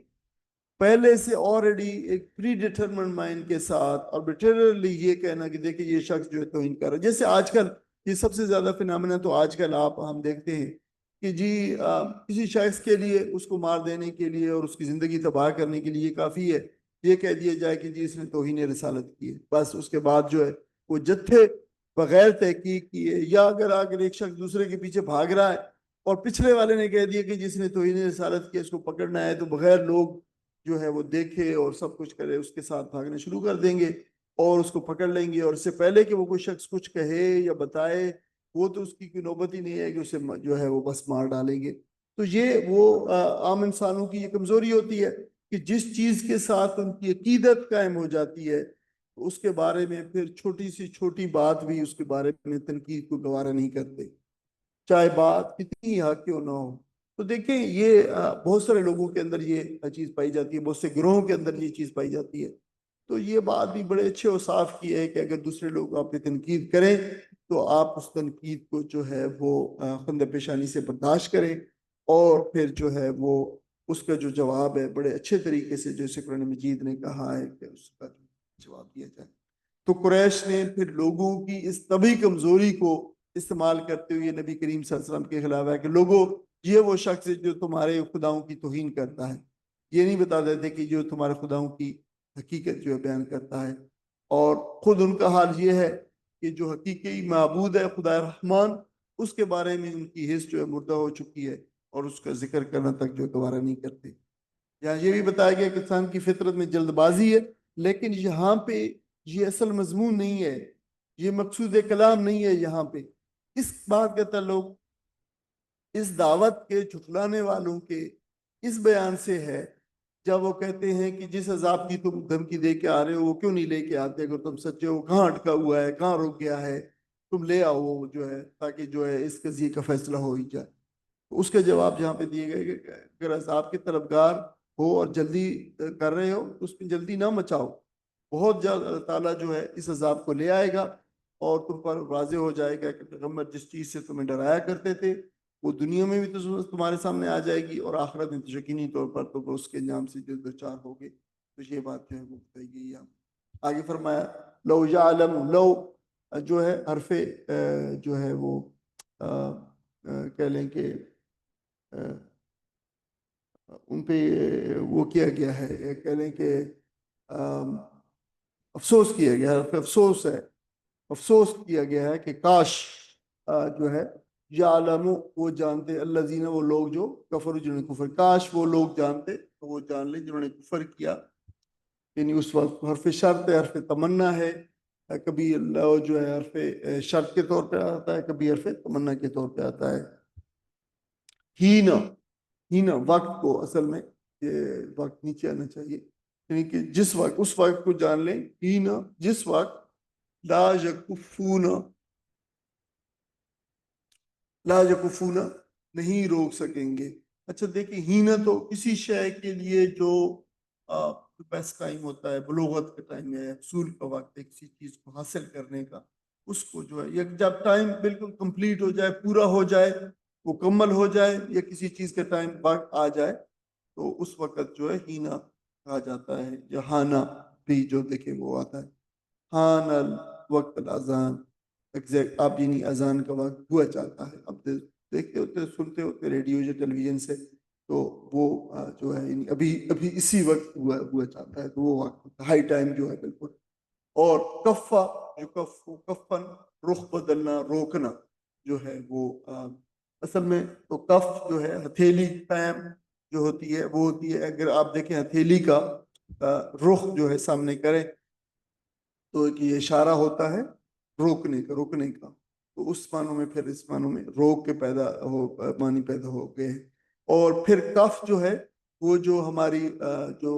Speaker 1: پہلے سے آلریڈی ایک پری ڈیٹرمنٹ مائنڈ کے ساتھ آربیٹرلی یہ کہنا کہ دیکھیں یہ شخص جو ہے توہین کر رہا ہے، جیسے آج کل یہ سب سے زیادہ فینامنا تو آج کل ہم دیکھتے ہیں کہ جی کسی شخص کے لیے اس کو مار دینے کے لیے اور اس کی زندگی تباہ کرنے کے لیے کافی ہے یہ کہہ دیا جائے کہ جی اس نے توہین رسالت کی ہے، بس اس کے بعد جو ہے وہ جتھے بغیر تحقیق کیے، یا اگر ایک شخص دوسرے کے پیچھے بھاگ رہا ہے اور پچھلے والے نے کہہ دیا کہ جس نے توہین رسالت کی اس کو پکڑنا ہے، تو بغیر لوگ جو ہے وہ دیکھے اور سب کچھ کرے اس کے ساتھ بھاگنا شروع کر دیں گے اور اس کو پکڑ لیں گے، اور اس سے پہلے کہ وہ کوئی شخص کچھ کہے یا بتائے وہ تو اس کی کوئی نوبت ہی نہیں ہے کہ اسے جو ہے وہ بس مار ڈالیں گے۔ تو یہ وہ عام انسانوں کی یہ کمزوری ہوتی ہے کہ جس چیز کے ساتھ ان کی عقیدت قائم ہو جاتی ہے اس کے بارے میں پھر چھوٹی سی چھوٹی بات بھی اس کے بارے میں تنقید کو گوارا نہیں کرتے، چاہے بات کتنی حق کیوں نہ ہو۔ تو دیکھیں یہ بہت سارے لوگوں کے اندر یہ چیز پائی جاتی ہے، بہت سے گروہوں کے اندر یہ چیز پائی جاتی ہے۔ تو یہ بات بھی بڑے اچھے اور صاف کی ہے کہ اگر دوسرے لوگ آپ پہ تنقید کریں تو آپ اس تنقید کو جو ہے وہ خندہ پیشانی سے برداشت کریں، اور پھر جو ہے وہ اس کا جو جواب ہے بڑے اچھے طریقے سے جیسے قرآن مجید نے کہا ہے کہ اس کا جواب دیا جائے۔ تو قریش نے پھر لوگوں کی اس طبعی کمزوری کو استعمال کرتے ہوئے نبی کریم صلی اللہ علیہ وسلم کے خلاف ہے کہ لوگوں یہ وہ شخص ہے جو تمہارے خداؤں کی توہین کرتا ہے، یہ نہیں بتا دیتے کہ جو تمہارے خداؤں کی حقیقت جو ہے بیان کرتا ہے۔ اور خود ان کا حال یہ ہے کہ جو حقیقی معبود ہے خدا رحمان اس کے بارے میں ان کی حس جو ہے مردہ ہو چکی ہے اور اس کا ذکر کرنا تک جو گوارا نہیں کرتے۔ یہاں یہ بھی بتایا گیا کہ انسان کی فطرت میں جلد بازی ہے، لیکن یہاں پہ یہ اصل مضمون نہیں ہے، یہ مقصود کلام نہیں ہے۔ یہاں پہ اس بات کا تعلق اس دعوت کے جھٹلانے والوں کے اس بیان سے ہے جب وہ کہتے ہیں کہ جس عذاب کی تم دھمکی دے کے آ رہے ہو وہ کیوں نہیں لے کے آتے، اگر تم سچے ہو کہاں اٹکا ہوا ہے، کہاں رک گیا ہے، تم لے آؤ وہ جو ہے تاکہ جو ہے اس قضیے کا فیصلہ ہو ہی جائے۔ اس کے جواب جہاں پہ دیے گئے کہ اگر عذاب کے طلبگار ہو اور جلدی کر رہے ہو تو اس میں جلدی نہ مچاؤ، بہت جلد اللہ تعالیٰ جو ہے اس عذاب کو لے آئے گا اور تم پر واضح ہو جائے گا کہ پیغمبر جس چیز سے تمہیں ڈرایا کرتے تھے وہ دنیا میں بھی تو تمہارے سامنے آ جائے گی، اور آخرت میں تو یقینی طور پر تو اس کے انجام سے جو دو چار ہوگے۔ تو یہ بات جو ہے وہ بتائی گئی ہے۔ آگے فرمایا لو یعلم، لو جو ہے حرف جو ہے وہ کہہ لیں کہ ان پہ وہ کیا گیا ہے، کہہ لیں کہ افسوس کیا گیا ہے، افسوس ہے، افسوس کیا گیا ہے کہ کاش جو ہے یعلم وہ جانتے الذین وہ لوگ جو کفر جنہوں نے کفر، کاش وہ لوگ جانتے تو وہ جان لیں جنہوں نے کفر کیا۔ یعنی اس وقت حرف شرط ہے، حرف تمنا ہے، کبھی اللہ جو ہے حرف شرط کے طور پہ آتا ہے، کبھی حرف تمنا کے طور پہ آتا ہے۔ ہینا وقت کو اصل میں یہ وقت نیچے آنا چاہیے، یعنی کہ جس وقت، اس وقت کو جان لیں، ہینا جس وقت لا یکفون، لا یکفون نہیں روک سکیں گے۔ اچھا دیکھیں ہینا تو کسی شے کے لیے جو بس ٹائم ہوتا ہے، بلوغت کا ٹائم ہے، حصول کا وقت ہے کسی چیز کو حاصل کرنے کا، اس کو جو ہے جب ٹائم بالکل کمپلیٹ ہو جائے، پورا ہو جائے، مکمل ہو جائے، یا کسی چیز کا ٹائم وقت آ جائے تو اس وقت جو ہے ہینا کہا جاتا ہے، یا ہانا بھی جو دیکھیں وہ آتا ہے۔ ہان وقت الاذان، ایگزیکٹ آپ یعنی اذان کا وقت ہوا چاہتا ہے۔ اب دیکھتے ہوتے سنتے ہوتے ریڈیو یا ٹیلی ویژن سے تو وہ جو ہے یعنی ابھی اسی وقت ہوا چاہتا ہے، تو وہ وقت ہائی ٹائم جو ہے بالکل۔ اور کفا جو کفن رخ بدلنا، روکنا جو ہے وہ اصل میں تو کف جو ہے ہتھیلی، پیم جو ہوتی ہے وہ ہوتی ہے، اگر آپ دیکھیں ہتھیلی کا رخ جو ہے سامنے کریں تو یہ اشارہ ہوتا ہے روکنے کا، رکنے کا، تو اس معنوں میں پھر اس معنوں میں روک کے معنی پیدا ہو گئے۔ اور پھر کف جو ہے وہ جو ہماری جو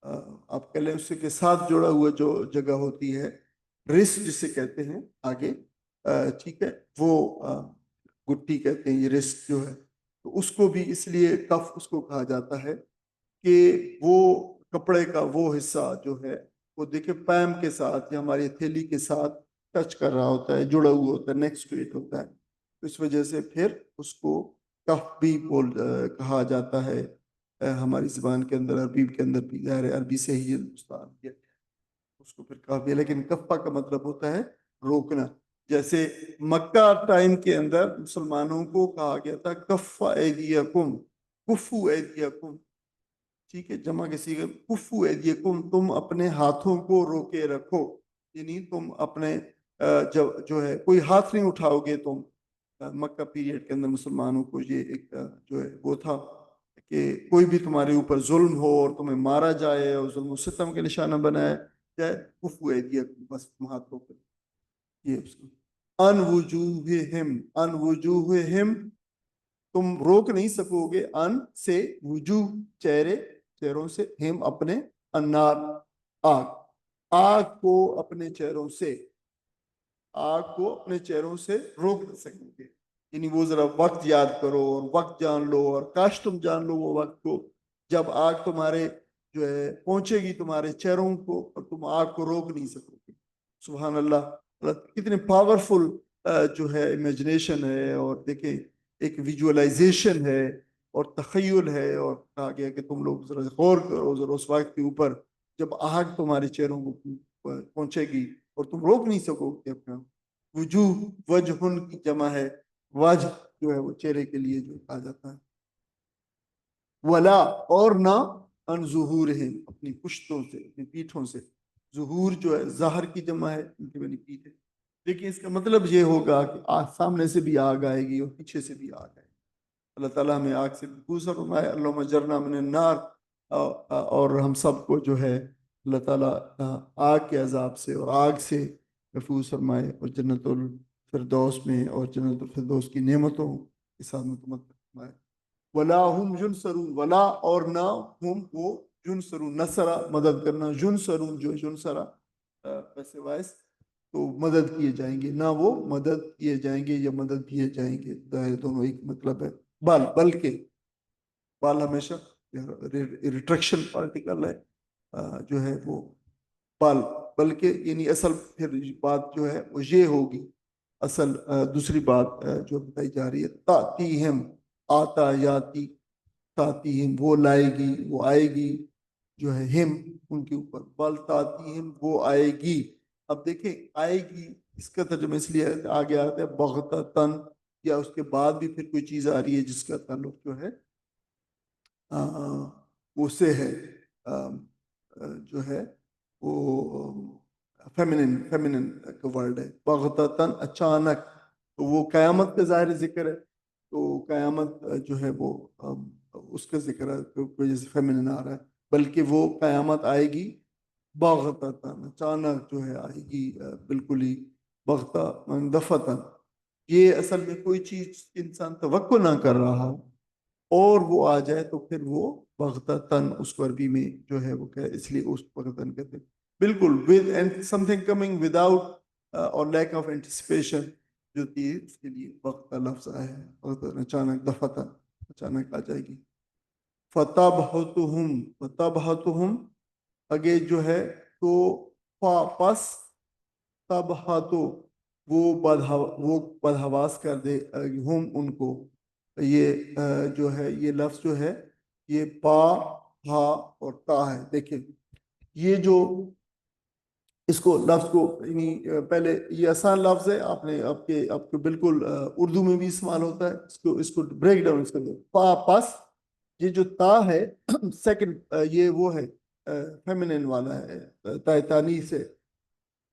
Speaker 1: آپ کہہ لیں اس کے ساتھ جڑا ہوا جو جگہ ہوتی ہے، رسٹ جسے کہتے ہیں آگے، ٹھیک ہے، وہ گٹی کہتے ہیں، یہ رسٹ جو ہے، تو اس کو بھی اس لیے کف اس کو کہا جاتا ہے کہ وہ کپڑے کا وہ حصہ جو ہے وہ دیکھیں پیم کے ساتھ یا ہماری ہتھیلی کے ساتھ ٹچ کر رہا ہوتا ہے، جڑا ہوا ہوتا ہے، نیکسٹ ٹو اٹ ہوتا ہے، اس وجہ سے پھر اس کو کف بھی کہا جاتا ہے ہماری زبان کے اندر، عربی کے اندر بھی، ظاہر عربی سے ہی ہندوستان کیا اس کو پھر کہا بھی، لیکن کفا کا مطلب ہوتا ہے روکنا۔ جیسے مکہ ٹائم کے اندر مسلمانوں کو کہا گیا تھا کفا ایدیکم، کفو ایدیکم، ٹھیک ہے، جمع کے صیغے کفو ایدیکم، تم اپنے ہاتھوں کو روکے رکھو، یعنی تم اپنے جو ہے کوئی ہاتھ نہیں اٹھاؤ گے تم۔ مکہ پیریڈ کے اندر مسلمانوں کو یہ ایک جو ہے وہ تھا کہ کوئی بھی تمہارے اوپر ظلم ہو اور تمہیں مارا جائے اور ظلم و ستم کے نشانہ بنایا جائے، کفو ایدیکم، بس تم ہاتھوں پہ یہ اس کو ان وجوہہم، تم روک نہیں سکو گے ان سے، وجوہ چہروں سے، ہم اپنے، النار آگ، آگ کو اپنے چہروں سے، آگ کو اپنے چہروں سے روک نہ سکیں گے. یعنی وہ ذرا وقت یاد کرو اور وقت جان لو، اور کاش تم جان لو وہ وقت کو جب آگ تمہارے جو ہے پہنچے گی تمہارے چہروں کو اور تم آگ کو روک نہیں سکو گے. سبحان اللہ، کتنے پاورفل جو ہے امیجنیشن ہے، اور دیکھیں ایک ویژولائزیشن ہے اور تخیل ہے، اور کہا گیا کہ تم لوگ ذرا غور کرو ذرا اس وقت کے اوپر جب آگ تمہارے چہروں کو پہنچے گی اور تم روک نہیں سکو گے اپنا. وجوہ، وجہن کی جمع ہے، وجہ جو ہے وہ چہرے کے لیے جو کہا جاتا ہے. ولا، اور نہ، ان ظہورہم، اپنی پشتوں سے، اپنی پیٹھوں سے. ظہور جو ہے ظاہر کی جمع ہے، ان کی بنی پیٹھ ہے. لیکن اس کا مطلب یہ ہوگا کہ سامنے سے بھی آگ آئے گی اور پیچھے سے بھی آگ آئے گی. اللہ تعالیٰ ہمیں آگ سے محفوظ فرمائے. اللہم اجرنا من النار، اور ہم سب کو جو ہے اللہ تعالیٰ آگ کے عذاب سے اور آگ سے محفوظ فرمائے، اور جنت الفردوس میں اور جنت الفردوس کی نعمتوں کے ساتھ متمتع فرمائے. ولا ہم ینصرون، ولا اور نہ ہم وہ ینصرون، نصرہ مدد کرنا، ینصرون جو ینصرہ ویسے وائس تو مدد کیے جائیں گے، نہ وہ مدد کیے جائیں گے یا مدد کیے جائیں گے، دونوں ایک مطلب ہے. بلکہ بال ہمیشہ ریٹریکشن پارٹیکل ہے جو ہے وہ بال، بلکہ یعنی اصل پھر بات جو ہے وہ یہ ہوگی، اصل دوسری بات جو بتائی جا رہی ہے، تاتیہم، آتا یاتی، تاتیہم وہ لائے گی، وہ آئے گی جو ہے، ہم ان کے اوپر، بل تاتیہم وہ آئے گی. اب دیکھیں آئے گی اس کا ترجمہ اس لیے آگے آتا ہے بغتتاً، یا اس کے بعد بھی پھر کوئی چیز آ رہی ہے جس کا تعلق جو ہے اس سے ہے جو ہے وہ فیمنن کا ورڈ ہے. بغتتاً، اچانک، تو وہ قیامت کا ظاہر ذکر ہے، تو قیامت جو ہے وہ اس کا ذکر ہے وجہ سے فیمنن آ رہا ہے. بلکہ وہ قیامت آئے گی بغتتاً، اچانک جو ہے آئے گی، بالکل ہی بغتہ دفتن. یہ اصل میں کوئی چیز انسان توقع نہ کر رہا ہو اور وہ آ جائے تو پھر وہ بغتتاً اس عربی میں جو ہے وہ کہ اس لیے اس بغتتاً کہتے ہیں. بالکل with and something coming without or lack of anticipation جو تھی اس کے لیے وقت کا لفظ آیا ہے، بغتتاً اچانک، دفتن اچانک آ جائے گی. فتبہتہم اگے جو ہے تو پس تبہتو وہ بدحواس کر دے ہم ان کو. یہ جو ہے یہ لفظ جو ہے یہ پا، ہا اور تا ہے. دیکھیں یہ جو اس کو لفظ کو یعنی پہلے یہ آسان لفظ ہے، آپ کو بالکل اردو میں بھی استعمال ہوتا ہے. اس کو بریک ڈاؤن اس کا دے پا پس. یہ جو تا ہے سیکنڈ یہ وہ ہے فیمنن والا ہے، تائتانی سے.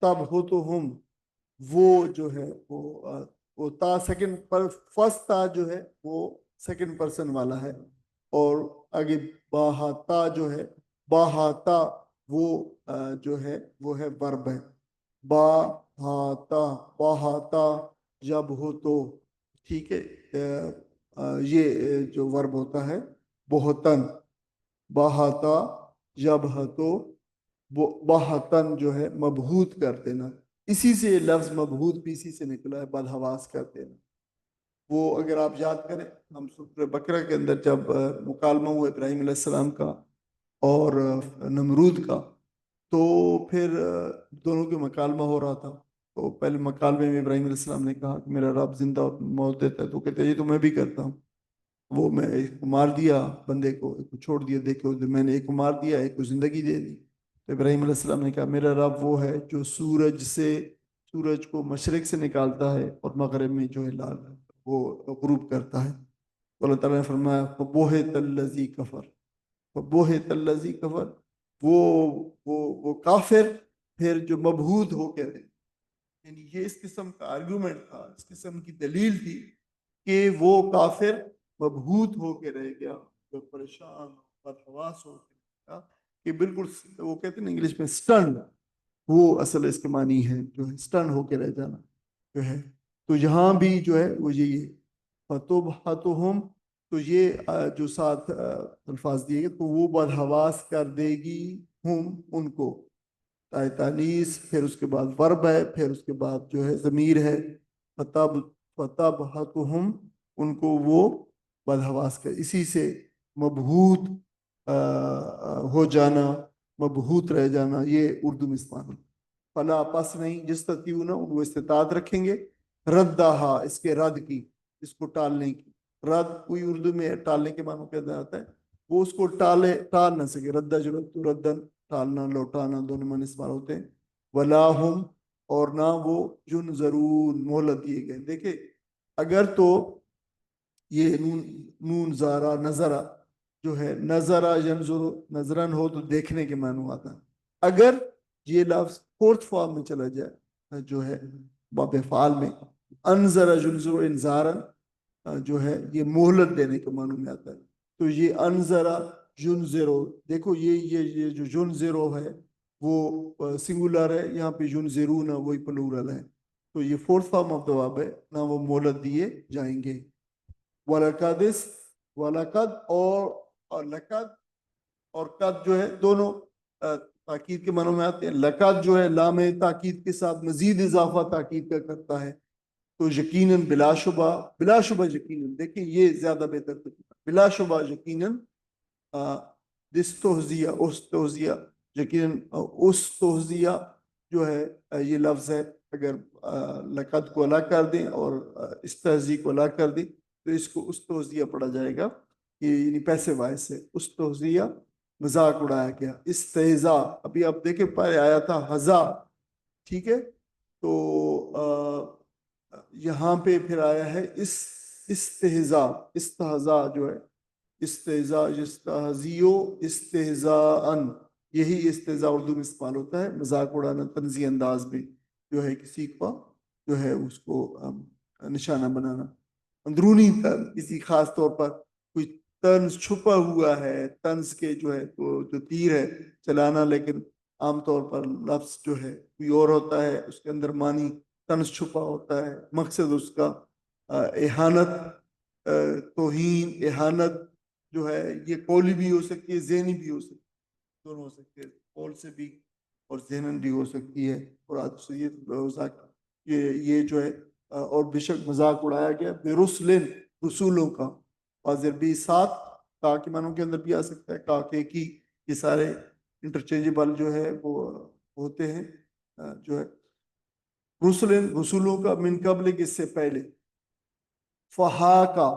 Speaker 1: تب ہو تو ہم وہ جو ہے وہ تا سیکنڈ پر، فرسٹ تا جو ہے وہ سیکنڈ پرسن والا ہے، اور آگے باہاتا جو ہے، باہاتا وہ جو ہے وہ ہے ورب ہے. باہاتا جب ہو تو، ٹھیک ہے. یہ جو ورب ہوتا ہے بہتن، باہاتا جب ہو تو، بہتن جو ہے مبہوت کر دینا. اسی سے لفظ مبہوت بھی اسی سے نکلا ہے، بدحواس کر دینا. وہ اگر آپ یاد کریں ہم سورہ بقرہ کے اندر جب مکالمہ ہوا ابراہیم علیہ السلام کا اور نمرود کا، تو پھر دونوں کے مکالمہ ہو رہا تھا. تو پہلے مکالمے میں ابراہیم علیہ السلام نے کہا کہ میرا رب زندہ اور موت دیتا ہے، تو کہتے ہیں یہ تو میں بھی کرتا ہوں. وہ میں ایک کو مار دیا بندے کو، ایک کو چھوڑ دیا، دیکھو میں نے ایک کو مار دیا ایک کو زندگی دے دی. تو ابراہیم علیہ السلام نے کہا میرا رب وہ ہے جو سورج کو مشرق سے نکالتا ہے اور مغرب میں جو ہے لال وہ غروب کرتا ہے. تو اللہ تعالیٰ نے فرمایا فَبُہِتَ الَّذِي كَفَرَ، فَبُہِتَ الَّذِي كَفَرَ، وہ کافر پھر جو مبہوت ہو کے رہے. یعنی یہ اس قسم کا آرگومنٹ تھا، اس قسم کی دلیل تھی کہ وہ کافر مبہوت ہو کے رہ گیا، جو پریشان بدحواس ہو کہ بالکل وہ کہتے ہیں انگلش میں سٹن، وہ اصل اس کے معنی ہے جو ہے سٹن ہو کے رہ جانا جو ہے. تو یہاں بھی جو ہے وہ یہ فتوبہتہم، تو یہ جو ساتھ الفاظ دیے گئے تو وہ بدحواس کر دے گی ہم ان کو، تانیس پھر اس کے بعد ورب ہے پھر اس کے بعد جو ہے ضمیر ہے، فتبہتہم ان کو وہ بدحواس کر، اسی سے مبہوت ہو جانا، مبہوت رہ جانا، یہ اردو میں استعمال. فلا پس نہیں جس تتیون وہ استطاعت رکھیں گے، ردہا اس کے رد کی، اس کو ٹالنے کی. رد کوئی اردو میں ٹالنے کے معنی کہا جاتا ہے، وہ اس کو ٹال نہ سکے. ردہ جو تو ردن ٹالنا لوٹانا دونوں معنی استعمال ہوتے ہیں. ولا ہم اور نہ وہ ینظرون مہلت دیے گئے. دیکھیں اگر تو یہ نون زارا نظرہ جو ہے نظرہ ینظر نظرن ہو تو دیکھنے کے معنی آتا ہے. اگر یہ لفظ فورتھ فارم میں چلا جائے جو ہے باب فعال میں، انظر ینظر انذارن جو ہے یہ مہلت دینے کے معنی میں آتا ہے. تو یہ انظرا ینظرو، دیکھو یہ جو ینظرو ہے وہ سنگولر ہے، یہاں پہ ینظرون وہی پلورل ہے. تو یہ فورتھ فارم آف دا ورب ہے، نہ وہ مہلت دیے جائیں گے. وَلَقَدِس وَلَقَد اور لقد اور قد جو ہے دونوں تاکید کے معنوں میں آتے ہیں. لقد جو ہے لام تاکید کے ساتھ مزید اضافہ تاکید کا کرتا ہے، تو یقیناً بلا شبہ یقیناً، دیکھیں یہ زیادہ بہتر بلا شبہ یقیناً استہزیہ یقیناً استہزیہ جو ہے یہ لفظ ہے. اگر لقد کو الگ کر دیں اور استہزی کو الگ کر دیں تو اس کو استہزیہ پڑھا جائے گا، یعنی پیسے وائس سے استہزیہ مذاق اڑایا گیا. استہزا ابھی آپ دیکھیں پہلے آیا تھا ہزا، ٹھیک ہے، تو یہاں پہ پھر آیا ہے استہزا جو ہے استہزا یستہزیو استہزاءن، یہی استہزاء اردو میں استعمال ہوتا ہے مذاق اڑانا طنزی انداز میں جو ہے کسی کو جو ہے اس کو نشانہ بنانا. اندرونی کسی خاص طور پر کوئی طنز چھپا ہوا ہے، طنز کے جو ہے تو جو تیر ہے چلانا، لیکن عام طور پر لفظ جو ہے کوئی اور ہوتا ہے، اس کے اندر معنی طنز چھپا ہوتا ہے، مقصد اس کا اہانت توہین اہانت جو ہے یہ قولی بھی ہو سکتی ہے ذہنی بھی ہو سکتی ہے، دونوں ہو سکتے ہیں، قول سے بھی اور ذہنن بھی ہو سکتی ہے. اور آج سے یہ جو ہے اور بے شک مذاق اڑایا گیا بے رسلن رسولوں کا. حاضر بھی ساتھ کا کے معنوں کے اندر بھی آ سکتا ہے، کا کے کی، یہ سارے انٹرچینجبل جو ہے وہ ہوتے ہیں جو ہے. رسلن رسولوں کا، من قبل اس سے پہلے، فہاکا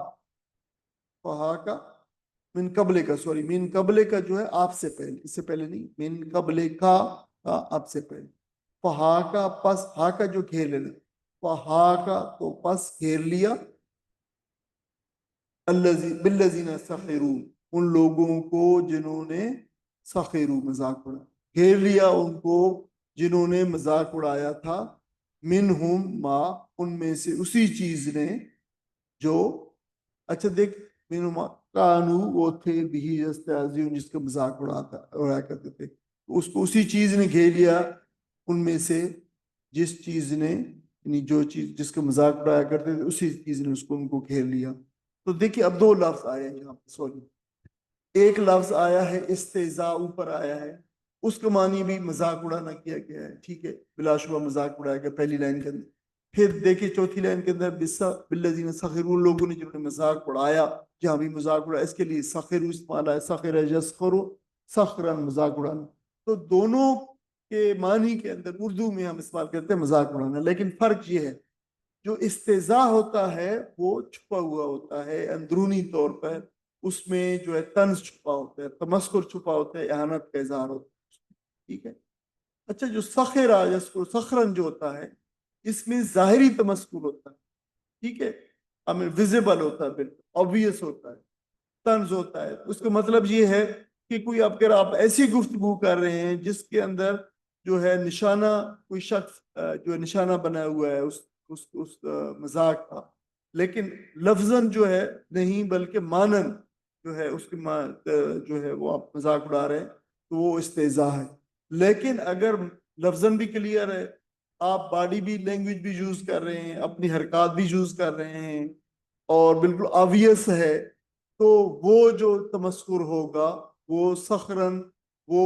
Speaker 1: من قبل کا من قبل کا جو ہے آپ سے پہلے، اس سے پہلے نہیں، من قبل کا آپ سے پہلے. فہاکا پس ہاکا جو گھیر لینا، فہاکا تو پس گھیر لیا، بالذین سخروا ان لوگوں کو جنہوں نے سخروا مذاق اڑایا، گھیر لیا ان کو جنہوں نے مذاق اڑایا تھا، منہم ما ان میں سے اسی چیز نے جو، اچھا دیکھ منہم کانو وہ تھے بھی یستہزئون جس کا مذاق اڑایا کرتے تھے، اس کو اسی چیز نے گھیر لیا ان میں سے جس چیز نے، یعنی جو چیز جس کا مذاق اڑایا کرتے تھے اسی چیز نے اس کو ان کو گھیر لیا. تو دیکھیے اب دو لفظ آئے ہیں یہاں پہ، سوری ایک لفظ آیا ہے استہزاء اوپر آیا ہے، اس کا معنی بھی مذاق اڑانا کیا گیا ہے، ٹھیک ہے، بلا شبہ مذاق اڑایا گیا پہلی لائن کے اندر. پھر دیکھیے چوتھی لائن کے اندر بالذین سخروا لوگوں نے جنہوں نے مذاق اڑایا، جہاں بھی مذاق اڑایا اس کے لیے سخروا استعمال ہے، سخر یسخر سخرا مذاق اڑانا. تو دونوں کے معنی کے اندر اردو میں ہم استعمال کرتے ہیں مذاق اڑانا، لیکن فرق یہ ہے جو استہزاء ہوتا ہے وہ چھپا ہوا ہوتا ہے اندرونی طور پر، اس میں جو ہے طنز چھپا ہوتا ہے، تمسخر چھپا ہوتا ہے، اہانت کا اظہار ہوتا ہے، ٹھیک ہے. اچھا جو سخرا سخرن جو ہوتا ہے اس میں ظاہری تمسخر ہوتا ہے، ٹھیک ہے، ہمیں ویزیبل ہوتا ہے، بالکل obvious ہوتا ہے، طنز ہوتا ہے. اس کا مطلب یہ ہے کہ کوئی اگر آپ ایسی گفتگو کر رہے ہیں جس کے اندر جو ہے نشانہ کوئی شخص جو نشانہ بنا ہوا ہے اس مذاق کا، لیکن لفظاً جو ہے نہیں بلکہ مانن جو ہے اس کی جو ہے وہ آپ مذاق اڑا رہے ہیں تو وہ استہزاء ہے. لیکن اگر لفظاً بھی کلیئر ہے, آپ باڈی بھی لینگویج بھی یوز کر رہے ہیں, اپنی حرکات بھی یوز کر رہے ہیں اور بالکل آبویس ہے, تو وہ جو تمسخر ہوگا وہ سخرن, وہ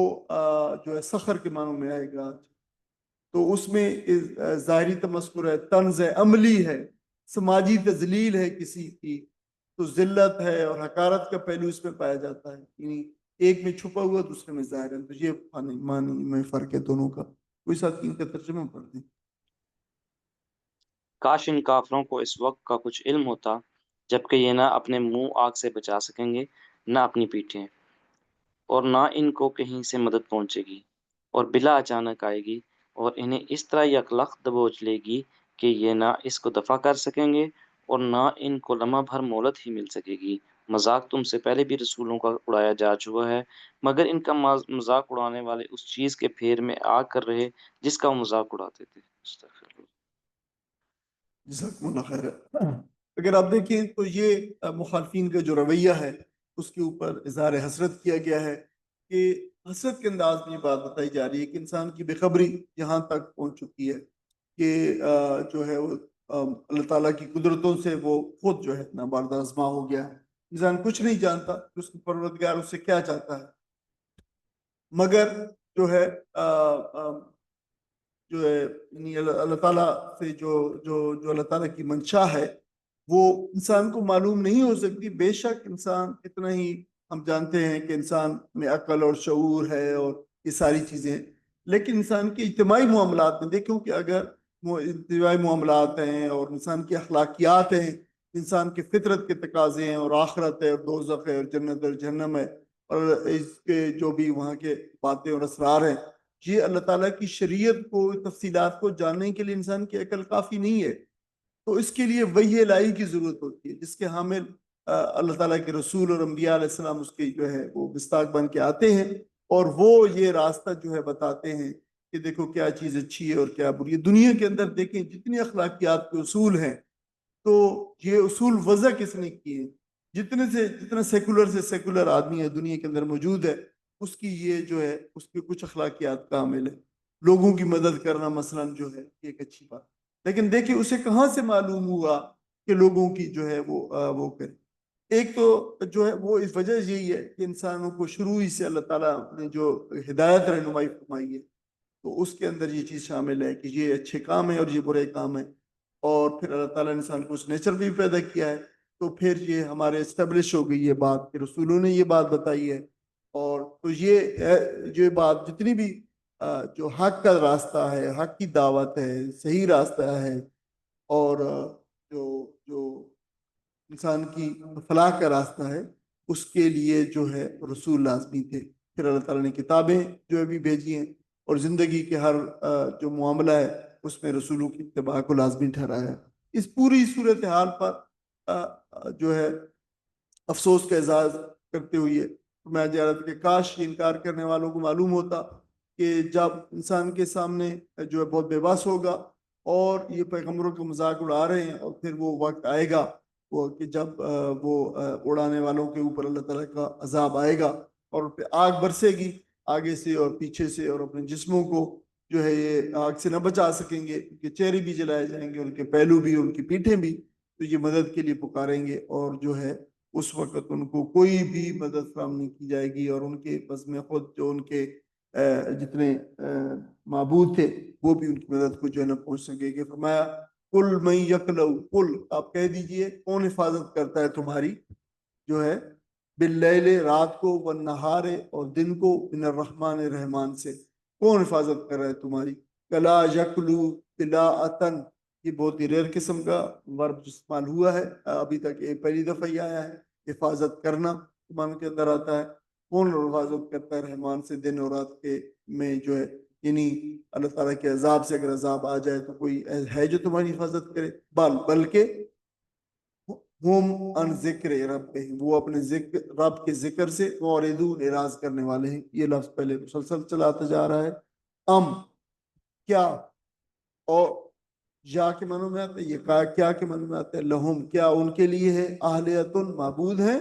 Speaker 1: جو ہے سخر کے معنوں میں آئے گا. تو اس میں ظاہری تمسخر ہے, طنز ہے, عملی ہے, سماجی تذلیل ہے کسی کی, تو ذلت ہے اور حقارت کا پہلو اس میں پایا جاتا ہے. یعنی ایک میں چھپا ہوا دوسرے میں ظاہر ہے. تو یہ معنی میں فرق ہے دونوں کا. کوئی ساتھ ان کا ترجمہ پڑھ دیں.
Speaker 2: کاش ان کافروں کو اس وقت کا کچھ علم ہوتا جبکہ یہ نہ اپنے منہ آگ سے بچا سکیں گے نہ اپنی پیٹھیں، اور نہ ان کو کہیں سے مدد پہنچے گی، اور بلا اچانک آئے گی اور انہیں اس طرح یکلخت دبوچ لے گی کہ یہ نہ اس کو دفع کر سکیں گے اور نہ ان کو لمحہ بھر مہلت ہی مل سکے گی. مذاق تم سے پہلے بھی رسولوں کا اڑایا جا چکا ہے، مگر ان کا مذاق اڑانے والے اس چیز کے پھیر میں آ کر رہے جس کا وہ مذاق اڑاتے تھے. استغفر اللہ.
Speaker 1: جزاکم اللہ خیر. اگر آپ دیکھیں تو یہ مخالفین کا جو رویہ ہے اس کے اوپر اظہار حسرت کیا گیا ہے کہ حسرت کے انداز میں یہ بات بتائی جا رہی ہے کہ انسان کی بے خبری یہاں تک پہنچ چکی ہے کہ جو ہے وہ اللہ تعالیٰ کی قدرتوں سے وہ خود جو ہے اتنا بارد آزما ہو گیا ہے. انسان کچھ نہیں جانتا کہ اس کے پروردگار اس سے کیا چاہتا ہے, مگر جو ہے جو ہے یعنی اللہ تعالیٰ سے جو اللہ تعالیٰ کی منشا ہے وہ انسان کو معلوم نہیں ہو سکتی. بے شک انسان اتنا ہی ہم جانتے ہیں کہ انسان میں عقل اور شعور ہے اور یہ ساری چیزیں, لیکن انسان کے اجتماعی معاملات میں دیکھوں کہ اگر وہ اجتماعی معاملات ہیں اور انسان کی اخلاقیات ہیں, انسان کے فطرت کے تقاضے ہیں, اور آخرت ہے اور دوزخ ہے اور جنت اور جہنم ہے, اور اس کے جو بھی وہاں کے باتیں اور اسرار ہیں, یہ اللہ تعالیٰ کی شریعت کو تفصیلات کو جاننے کے لیے انسان کی عقل کافی نہیں ہے. تو اس کے لیے وحی الہی کی ضرورت ہوتی ہے جس کے حامل اللہ تعالیٰ کے رسول اور انبیاء علیہ السلام اس کے جو ہے وہ مستاق بن کے آتے ہیں اور وہ یہ راستہ جو ہے بتاتے ہیں کہ دیکھو کیا چیز اچھی ہے اور کیا بری ہے. دنیا کے اندر دیکھیں جتنی اخلاقیات کے اصول ہیں تو یہ اصول وضع کس نے کیے ہیں؟ جتنا سیکولر سے سیکولر آدمی ہے دنیا کے اندر موجود ہے, اس کی یہ جو ہے اس کے کچھ اخلاقیات کا عامل ہے. لوگوں کی مدد کرنا مثلا جو ہے ایک اچھی بات, لیکن دیکھیں اسے کہاں سے معلوم ہوا کہ لوگوں کی جو ہے وہ کرے. ایک تو جو ہے وہ اس وجہ یہی ہے کہ انسانوں کو شروع ہی سے اللہ تعالیٰ نے جو ہدایت رہنمائی فرمائی ہے تو اس کے اندر یہ چیز شامل ہے کہ یہ اچھے کام ہیں اور یہ برے کام ہیں. اور پھر اللہ تعالیٰ نے انسان کو اس نیچر بھی پیدا کیا ہے, تو پھر یہ ہمارے اسٹیبلش ہو گئی یہ بات کہ رسولوں نے یہ بات بتائی ہے. اور تو یہ بات جتنی بھی جو حق کا راستہ ہے, حق کی دعوت ہے, صحیح راستہ ہے, اور جو جو انسان کی فلاح کا راستہ ہے, اس کے لیے جو ہے رسول لازمی تھے. پھر اللہ تعالیٰ نے کتابیں جو ہے بھی بھیجی ہیں, اور زندگی کے ہر جو معاملہ ہے اس میں رسولوں کی اتباع کو لازمی ٹھہرایا. اس پوری صورتحال پر جو ہے افسوس کا اظہار کرتے ہوئے میں جا رہا تھا کہ کاش انکار کرنے والوں کو معلوم ہوتا کہ جب انسان کے سامنے جو ہے بہت بے بس ہوگا اور یہ پیغمبروں کا مذاق اڑا رہے ہیں, اور پھر وہ وقت آئے گا وہ کہ جب وہ اڑانے والوں کے اوپر اللہ تعالیٰ کا عذاب آئے گا اور پھر آگ برسے گی آگے سے اور پیچھے سے, اور اپنے جسموں کو جو ہے یہ آگ سے نہ بچا سکیں گے, ان کے چہرے بھی جلائے جائیں گے, ان کے پہلو بھی, ان کی پیٹھیں بھی, تو یہ مدد کے لیے پکاریں گے, اور جو ہے اس وقت ان کو کوئی بھی مدد فراہم نہیں کی جائے گی. اور ان کے بزم خود جو ان کے جتنے معبود تھے وہ بھی ان کی مدد کو جو ہے نہ پہنچ سکے گے. فرمایا کل میں یکلو, کل آپ کہہ دیجئے کون حفاظت کرتا ہے تمہاری جو ہے باللیل رات کو, والنہار اور دن کو, من الرحمن رحمان سے, کون حفاظت کر رہا ہے تمہاری. کلا یکلو قلاعتن, یہ بہت ہی ریئر قسم کا ورب استعمال ہوا ہے, ابھی تک یہ پہلی دفعہ ہی آیا ہے. حفاظت کرنا زبان کے اندر آتا ہے. کون حفاظت کرتا ہے رحمان سے دن اور رات کے میں جو ہے, یعنی اللہ تعالیٰ کے عذاب سے اگر عذاب آ جائے تو کوئی ہے جو تمہاری حفاظت کرے. بلکہ ہم ان ذکر رب, وہ اپنے رب کے ذکر سے موردون, اعراض کرنے والے ہیں. یہ لفظ پہلے مسلسل چلاتا جا رہا ہے. کیا, اور یا کے معنوں میں آتا ہے, یہ کیا کے معنوں میں آتا ہے. لہم, کیا ان کے لیے ہے, آلیتن, معبود ہیں,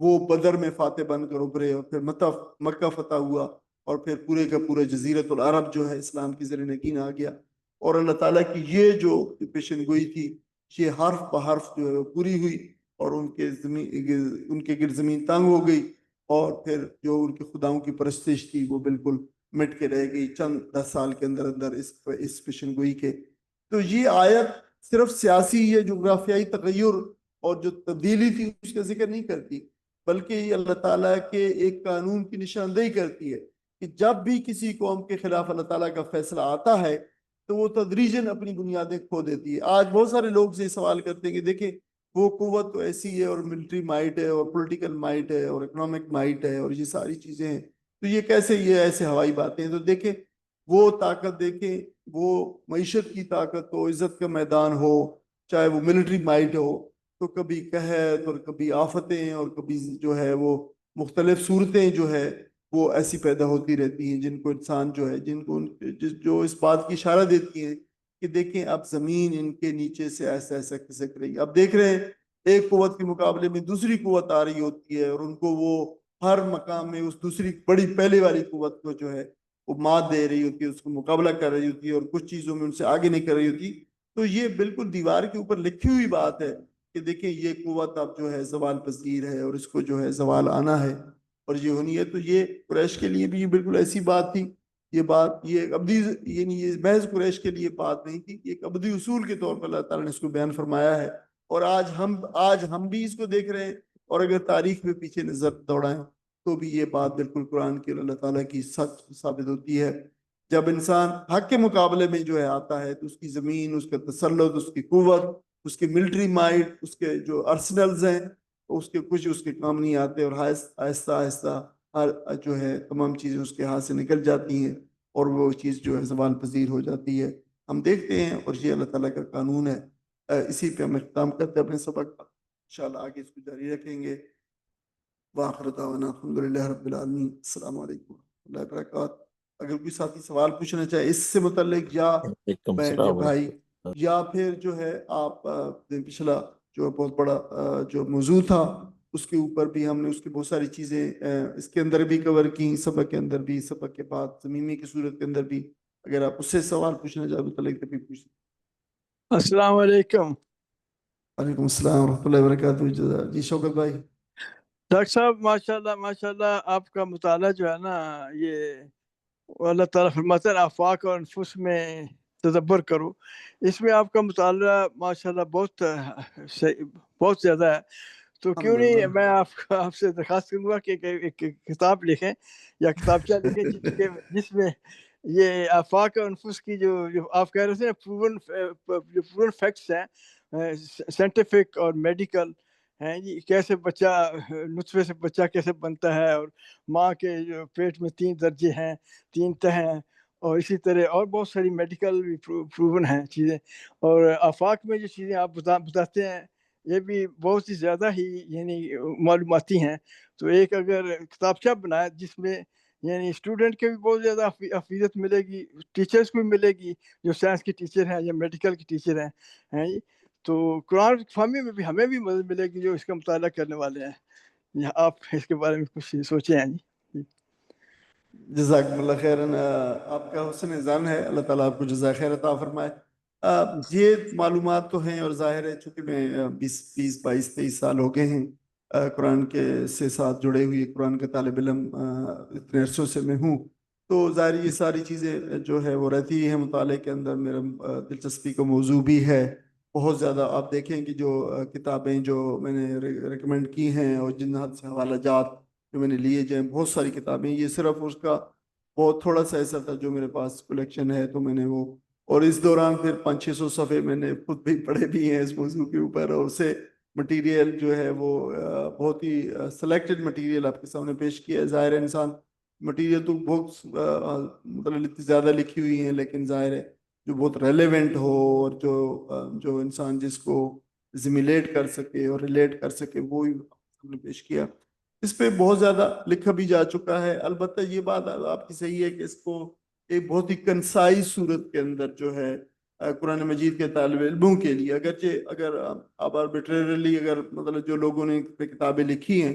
Speaker 1: وہ بدر میں فاتح بن کر ابھرے اور پھر مکہ فتح ہوا اور پھر پورے کا پورا جزیرت العرب جو ہے اسلام کی زیر نگین آ گیا. اور اللہ تعالیٰ کی یہ جو پیشن گوئی تھی یہ حرف بحرف جو ہے وہ پوری ہوئی اور ان کے گرد زمین تنگ ہو گئی اور پھر جو ان کے خداؤں کی پرستش تھی وہ بالکل مٹ کے رہ گئی چند 10 سال کے اندر اندر اس پیشن گوئی کے. تو یہ آیت صرف سیاسی یا جغرافیائی تغیر اور جو تبدیلی تھی اس کا ذکر نہیں کرتی بلکہ یہ اللہ تعالیٰ کے ایک قانون کی نشاندہی کرتی ہے کہ جب بھی کسی قوم کے خلاف اللہ تعالیٰ کا فیصلہ آتا ہے تو وہ تدریجاً اپنی بنیادیں کھو دیتی ہے. آج بہت سارے لوگ سے سوال کرتے ہیں کہ دیکھیں وہ قوت تو ایسی ہے اور ملٹری مائٹ ہے اور پولیٹیکل مائٹ ہے اور اکنامک مائٹ ہے اور یہ ساری چیزیں ہیں تو یہ کیسے یہ ایسے ہوائی باتیں ہیں. تو دیکھیں وہ طاقت دیکھیں وہ معیشت کی طاقت ہو عزت کا میدان ہو چاہے وہ ملٹری مائٹ ہو تو کبھی قحط اور کبھی آفتیں اور کبھی جو ہے وہ مختلف صورتیں جو ہے وہ ایسی پیدا ہوتی رہتی ہیں جن کو انسان جو ہے جن کو جو اس بات کی اشارہ دیتی ہیں کہ دیکھیں اب زمین ان کے نیچے سے ایسا ایسا کھسک رہی ہے. اب دیکھ رہے ہیں ایک قوت کے مقابلے میں دوسری قوت آ رہی ہوتی ہے اور ان کو وہ ہر مقام میں اس دوسری بڑی پہلے والی قوت کو جو ہے وہ مات دے رہی ہوتی ہے اس کو مقابلہ کر رہی ہوتی ہے اور کچھ چیزوں میں ان سے آگے نہیں کر رہی ہوتی. تو یہ بالکل دیوار کے اوپر لکھی ہوئی بات ہے کہ دیکھیں یہ قوت اب جو ہے زوال پذیر ہے اور اس کو جو ہے زوال آنا ہے اور یہ ہونی ہے. تو یہ قریش کے لیے بھی یہ بالکل ایسی بات تھی. یہ بات یہ ابدی یعنی یہ محض قریش کے لیے بات نہیں تھی ایک ابدی اصول کے طور پر اللہ تعالیٰ نے اس کو بیان فرمایا ہے اور آج ہم بھی اس کو دیکھ رہے ہیں اور اگر تاریخ میں پیچھے نظر دوڑائیں تو بھی یہ بات بالکل قرآن کی اور اللہ تعالیٰ کی سچ ثابت ہوتی ہے. جب انسان حق کے مقابلے میں جو ہے آتا ہے تو اس کی زمین اس کا تسلط اس کی قوت اس کی ملٹری مائٹ اس کے جو ارسنلز ہیں اس کے کچھ اس کے کام نہیں آتے اور آہستہ آہستہ ہر جو ہے تمام چیزیں اس کے ہاتھ سے نکل جاتی ہیں اور وہ چیز جو ہے زوال پذیر ہو جاتی ہے. ہم دیکھتے ہیں اور یہ اللہ تعالیٰ کا قانون ہے. اسی پہ ہم اختتام کرتے ہیں اپنے سبق انشاءاللہ آگے اس کو جاری رکھیں گے. وآخر دعوانا الحمدللہ رب العالمین. السلام علیکم ورحمۃ اللہ وبرکاتہ. اگر کوئی ساتھی سوال پوچھنا چاہے اس سے متعلق یا
Speaker 3: وعلیکم
Speaker 1: بہن یا
Speaker 3: السلام
Speaker 1: بھائی یا پھر جو ہے آپ پچھلا جو بہت بڑا جو موضوع تھا اس کے اوپر بھی ہم نے اس کی بہت ساری چیزیں اس کے اندر بھی کور کی سبق کے اندر بھی سبق کے بعد زمینی کی صورت کے اندر بھی اگر آپ اس سے سوال پوچھنا چاہے متعلق تو بھی پوچھ سکتے.
Speaker 4: السلام علیکم.
Speaker 1: وعلیکم السلام ورحمۃ اللہ وبرکاتہ. جی شوکت بھائی.
Speaker 4: ڈاکٹر صاحب ماشاءاللہ آپ کا مطالعہ جو ہے نا یہ اللہ تعالیٰ فرماتے ہیں آفاق اور انفس میں تدبر کرو. اس میں آپ کا مطالعہ ماشاءاللہ بہت زیادہ ہے. تو کیوں نہیں میں آپ سے درخواست کروں گا کہ ایک کتاب لکھیں یا کتابچہ لکھیں جس میں یہ آفاق اور انفس کی جو آپ کہہ رہے تھے پروون فیکٹس ہیں سائنٹیفک اور میڈیکل ہیں جی کیسے بچہ نطفے سے بچہ کیسے بنتا ہے اور ماں کے جو پیٹ میں 3 درجے ہیں 3 تہ ہیں اور اسی طرح اور بہت ساری میڈیکل بھی پروون ہیں چیزیں. اور آفاق میں جو چیزیں آپ بتاتے ہیں یہ بھی بہت ہی زیادہ ہی یعنی معلوماتی ہیں. تو ایک اگر کتابچہ بنائے جس میں یعنی اسٹوڈنٹ کے بھی بہت زیادہ حفیظت ملے گی ٹیچرس کو بھی ملے گی جو سائنس کے ٹیچر ہیں یا میڈیکل کے ٹیچر ہیں جی. تو قرآن فہمی میں بھی ہمیں بھی مدد ملے گی جو اس کا مطالعہ کرنے والے ہیں. آپ اس کے بارے میں کچھ سوچیں ہیں جی.
Speaker 1: جزاکم اللہ خیرن. آپ کا حسن ظن ہے اللہ تعالیٰ آپ کو جزائے خیر عطا فرمائے. یہ معلومات تو ہیں اور ظاہر ہے چونکہ میں 20 22 23 سال ہو گئے ہیں قرآن کے سے ساتھ جڑے ہوئے قرآن کا طالب علم اتنے عرصوں سے میں ہوں تو ظاہر یہ ساری چیزیں جو ہے وہ رہتی ہیں مطالعے کے اندر. میرا دلچسپی کا موضوع بھی ہے بہت زیادہ. آپ دیکھیں کہ جو کتابیں جو میں نے ریکمنڈ کی ہیں اور جن سے حوالہ جات جو میں نے لیے جائیں بہت ساری کتابیں یہ صرف اس کا بہت تھوڑا سا ایسا تھا جو میرے پاس کلیکشن ہے تو میں نے وہ اور اس دوران پھر 500-600 صفحے میں نے خود بھی پڑھے بھی ہیں اس موضوع کے اوپر اور اسے مٹیریل جو ہے وہ بہت ہی سلیکٹڈ مٹیریل آپ کے سامنے پیش کیا ہے. ظاہر ہے انسان مٹیریل تو بہت مطلب زیادہ لکھی ہوئی ہیں لیکن ظاہر ہے جو بہت ریلیونٹ ہو اور جو انسان جس کو زمیلیٹ کر سکے اور ریلیٹ کر سکے وہی ہم نے پیش کیا. اس پہ بہت زیادہ لکھا بھی جا چکا ہے. البتہ یہ بات آپ کی صحیح ہے کہ اس کو ایک بہت ہی کنسائز صورت کے اندر جو ہے قرآن مجید کے طالب علموں کے لیے اگرچہ اگر آپ آربیٹریرلی اگر مطلب جو لوگوں نے کتابیں لکھی ہیں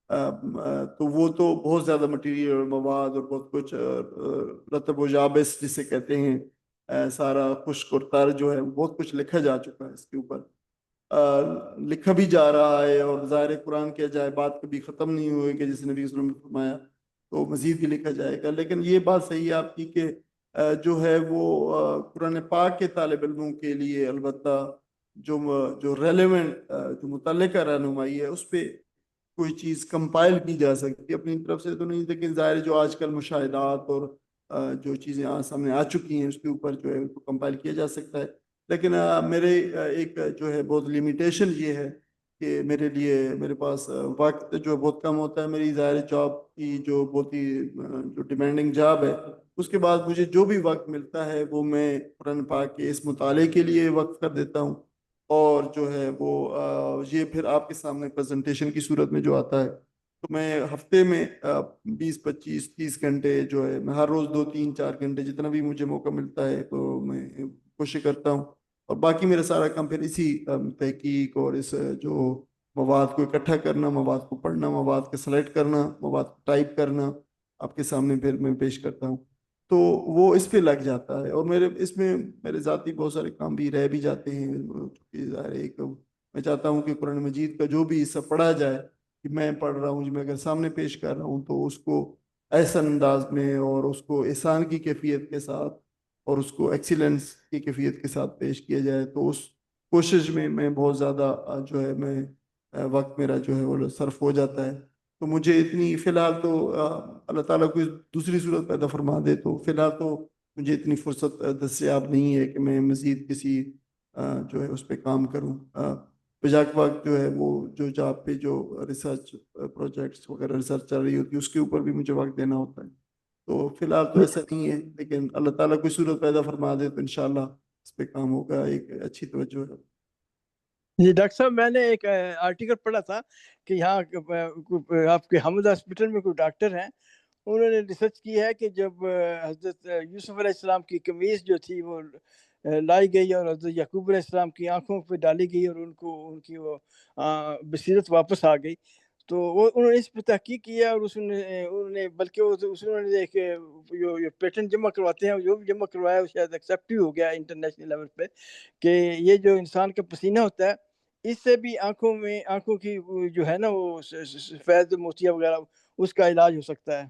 Speaker 1: تو وہ تو بہت زیادہ مٹیریل اور مواد اور بہت کچھ رتب و یابس جسے کہتے ہیں، سارا خشک اور تر جو ہے بہت کچھ لکھا جا چکا ہے اس کے اوپر، لکھا بھی جا رہا ہے، اور ظاہر قرآن کے عجائبات کبھی ختم نہیں ہوئے کہ جس نے بھی وسلم نے فرمایا، تو مزید بھی لکھا جائے گا۔ لیکن یہ بات صحیح ہے آپ کی کہ جو ہے وہ قرآن پاک کے طالب علموں کے لیے البتہ جو ریلیونٹ جو متعلقہ رہنمائی ہے اس پہ کوئی چیز کمپائل کی جا سکتی، اپنی طرف سے تو نہیں، لیکن ظاہر جو آج کل مشاہدات اور جو چیزیں سامنے آ چکی ہیں اس کے اوپر جو ہے ان کو کمپائل کیا جا سکتا ہے۔ لیکن میرے ایک جو ہے بہت لمیٹیشن یہ ہے کہ میرے پاس وقت جو بہت کم ہوتا ہے، میری ظاہر جاب کی جو بہت ہی جو ڈیمانڈنگ جاب ہے، اس کے بعد مجھے جو بھی وقت ملتا ہے وہ میں قرآن پاک کے اس مطالعے کے لیے وقت کر دیتا ہوں، اور جو ہے وہ یہ پھر آپ کے سامنے پریزنٹیشن کی صورت میں جو آتا ہے، تو میں ہفتے میں 20 25 30 گھنٹے جو ہے میں ہر روز 2 3 4 گھنٹے جتنا بھی مجھے موقع ملتا ہے تو میں کوشش کرتا ہوں، اور باقی میرا سارا کام پھر اسی تحقیق اور اس جو مواد کو اکٹھا کرنا، مواد کو پڑھنا، مواد کو سلیکٹ کرنا، مواد کو ٹائپ کرنا، آپ کے سامنے پھر میں پیش کرتا ہوں، تو وہ اس پہ لگ جاتا ہے، اور اس میں میرے ذاتی بہت سارے کام بھی رہ بھی جاتے ہیں، ظاہر ایک میں چاہتا ہوں کہ قرآن مجید کا جو بھی حصہ پڑھا جائے کہ میں پڑھ رہا ہوں، میں اگر سامنے پیش کر رہا ہوں تو اس کو احسن انداز میں اور اس کو احسان کی کیفیت کے ساتھ اور اس کو ایکسیلنس کی کیفیت کے ساتھ پیش کیا جائے، تو اس کوشش میں بہت زیادہ جو ہے میں وقت میرا جو ہے وہ صرف ہو جاتا ہے۔ تو مجھے اتنی فی الحال تو اللہ تعالیٰ کوئی دوسری صورت پیدا فرما دے تو فی الحال تو مجھے اتنی فرصت دستیاب نہیں ہے کہ میں مزید کسی جو ہے اس پہ کام کروں، بجاک وقت جو ہے وہ جو جہاں پہ جو ریسرچ پروجیکٹس وغیرہ ریسرچ چل رہی ہوتی ہے اس کے اوپر بھی مجھے وقت دینا ہوتا ہے، تو فی الحال تو ایسا نہیں ہے، لیکن اللہ تعالیٰ کوئی صورت پیدا فرما دے تو انشاءاللہ اس پہ کام ہوگا، ایک اچھی توجہ ہے۔
Speaker 4: جی ڈاکٹر صاحب، میں نے ایک آرٹیکل پڑھا تھا کہ یہاں آپ کے حمد ہاسپٹل میں کوئی ڈاکٹر ہیں، انہوں نے ریسرچ کی ہے کہ جب حضرت یوسف علیہ السلام کی قمیض جو تھی وہ لائی گئی اور حضرت یعقوب علیہ السلام کی آنکھوں پہ ڈالی گئی اور ان کی وہ بصیرت واپس آ گئی، تو وہ انہوں نے اس پہ تحقیق کیا، اور انہوں نے بلکہ انہوں نے ایک جو پیٹنٹ جمع کرواتے ہیں جو بھی جمع کروایا وہ شاید ایکسیپٹ بھی ہو گیا انٹرنیشنل لیول پہ، کہ یہ جو انسان کا پسینہ ہوتا ہے اس سے بھی آنکھوں کی جو ہے نا وہ سفید موتیا وغیرہ اس کا علاج ہو سکتا ہے،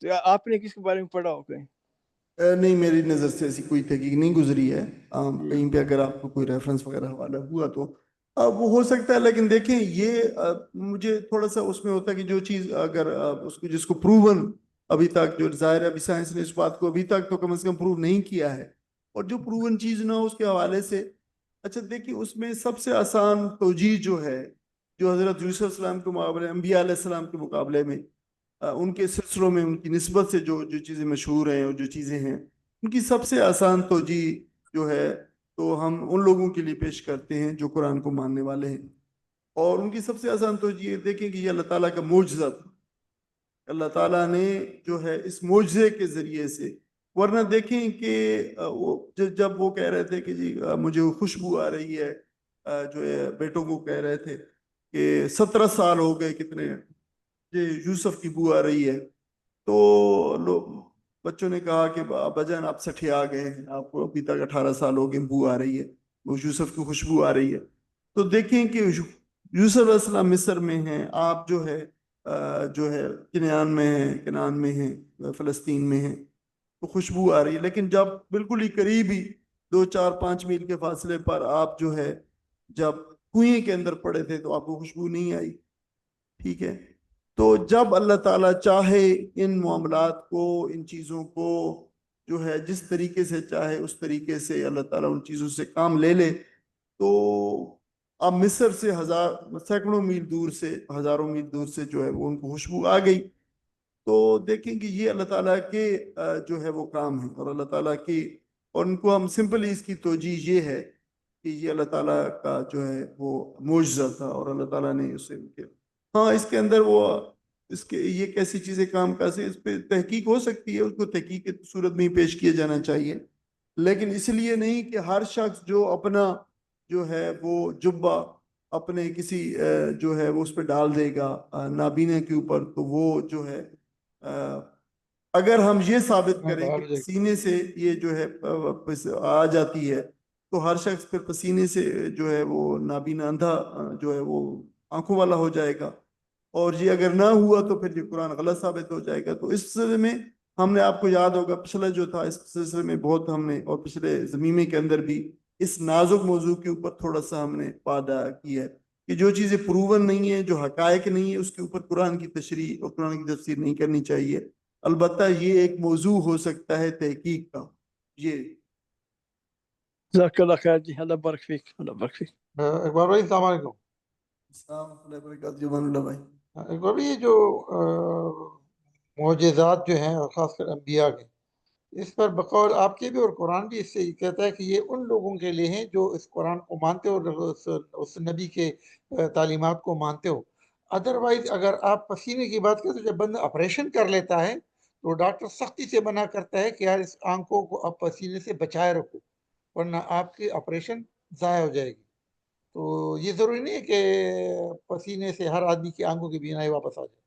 Speaker 4: تو آپ نے کس کے بارے میں پڑھا ہو کہیں؟
Speaker 1: نہیں، میری نظر سے ایسی کوئی تحقیق نہیں گزری ہے، کہیں پہ اگر آپ کو کوئی ریفرنس وغیرہ حوالہ ہوا تو وہ ہو سکتا ہے، لیکن دیکھیں یہ مجھے تھوڑا سا اس میں ہوتا ہے کہ جو چیز اگر اس کو جس کو پروون ابھی تک جو ظاہر ہے ابھی سائنس نے اس بات کو ابھی تک تو کم از کم پروو نہیں کیا ہے، اور جو پروون چیز نہ ہو اس کے حوالے سے اچھا دیکھیں اس میں سب سے آسان توجیہ جو ہے جو حضرت یوسف علیہ السلام کے مقابلے انبیاء علیہ السلام کے مقابلے میں ان کے سلسلوں میں ان کی نسبت سے جو چیزیں مشہور ہیں اور جو چیزیں ہیں ان کی سب سے آسان توجیہ جو ہے تو ہم ان لوگوں کے لیے پیش کرتے ہیں جو قرآن کو ماننے والے ہیں، اور ان کی سب سے آسان توجیہ دیکھیں کہ یہ اللہ تعالیٰ کا معجزہ تھا، اللہ تعالیٰ نے جو ہے اس معجزے کے ذریعے سے، ورنہ دیکھیں کہ جب وہ کہہ رہے تھے کہ جی مجھے خوشبو آ رہی ہے، جو ہے بیٹوں کو کہہ رہے تھے کہ 17 سال ہو گئے کتنے یوسف کی بو آ رہی ہے، تو بچوں نے کہا کہ ابا جان آپ سٹھے آ گئے ہیں، آپ کو ابھی تک 18 سال ہو گئے، بو آ رہی ہے، وہ یوسف کی خوشبو آ رہی ہے، تو دیکھیں کہ یوسف علیہ السلام مصر میں ہیں، آپ جو ہے کنعان میں ہیں، فلسطین میں ہیں، تو خوشبو آ رہی ہے، لیکن جب بالکل ہی قریب ہی 2 4 5 میل کے فاصلے پر آپ جو ہے جب کنویں کے اندر پڑے تھے تو آپ کو خوشبو نہیں آئی، ٹھیک ہے، تو جب اللہ تعالیٰ چاہے ان معاملات کو، ان چیزوں کو جو ہے جس طریقے سے چاہے اس طریقے سے اللہ تعالیٰ ان چیزوں سے کام لے لے، تو اب مصر سے سینکڑوں میل دور سے، ہزاروں میل دور سے جو ہے وہ ان کو خوشبو آ گئی، تو دیکھیں کہ یہ اللہ تعالیٰ کے جو ہے وہ کام ہے، اور اللہ تعالیٰ کی، اور ان کو ہم سمپلی اس کی توجیہ یہ ہے کہ یہ اللہ تعالیٰ کا جو ہے وہ معجزہ تھا، اور اللہ تعالیٰ نے اسے ہاں اس کے اندر وہ یہ کیسی چیزیں کام کیسے اس پہ تحقیق ہو سکتی ہے، اس کو تحقیق کی صورت میں ہی پیش کیا جانا چاہیے، لیکن اس لیے نہیں کہ ہر شخص جو اپنا جو ہے وہ جبہ اپنے کسی جو ہے وہ اس پہ ڈال دے گا نابینا کے اوپر، تو وہ جو ہے اگر ہم یہ ثابت کریں کہ پسینے سے یہ جو ہے آ جاتی ہے، تو ہر شخص پھر پسینے سے جو ہے وہ نابینا اندھا جو ہے وہ آنکھوں والا ہو جائے گا، اور یہ اگر نہ ہوا تو پھر یہ قرآن غلط ثابت ہو جائے گا۔ تو اس سلسلے میں ہم نے، آپ کو یاد ہوگا پچھلا جو تھا اس سلسلے میں بہت ہم نے، اور پچھلے زمینے کے اندر بھی اس نازک موضوع کے اوپر تھوڑا سا ہم نے پادا کی ہے کہ جو چیزیں پروون نہیں ہیں، جو حقائق نہیں ہے، اس کے اوپر قرآن کی تشریح اور قرآن کی تفسیر نہیں کرنی چاہیے۔ البتہ یہ ایک موضوع ہو سکتا ہے تحقیق کا۔ یہ
Speaker 4: جزاک اللہ خیر جی، اللہ بارک فیک، اللہ بارک فیک۔
Speaker 3: اقبال بھائی السلام علیکم۔
Speaker 1: السلام علیکم وبرکاتہ جوان اللہ بھائی۔
Speaker 3: اقبال بھائی، یہ جو معجزات جو ہیں اور خاص کر انبیاء کے، اس پر بقول آپ کے بھی اور قرآن بھی اس سے یہ کہتا ہے کہ یہ ان لوگوں کے لیے ہیں جو اس قرآن کو مانتے ہو اور اس نبی کے تعلیمات کو مانتے ہو۔ ادروائز اگر آپ پسینے کی بات کریں تو جب بندہ آپریشن کر لیتا ہے تو ڈاکٹر سختی سے منع کرتا ہے کہ یار اس آنکھوں کو آپ پسینے سے بچائے رکھو، ورنہ آپ کی آپریشن ضائع ہو جائے گی۔ تو یہ ضروری نہیں ہے کہ پسینے سے ہر آدمی کی آنکھوں کی بینائی واپس آ جائے۔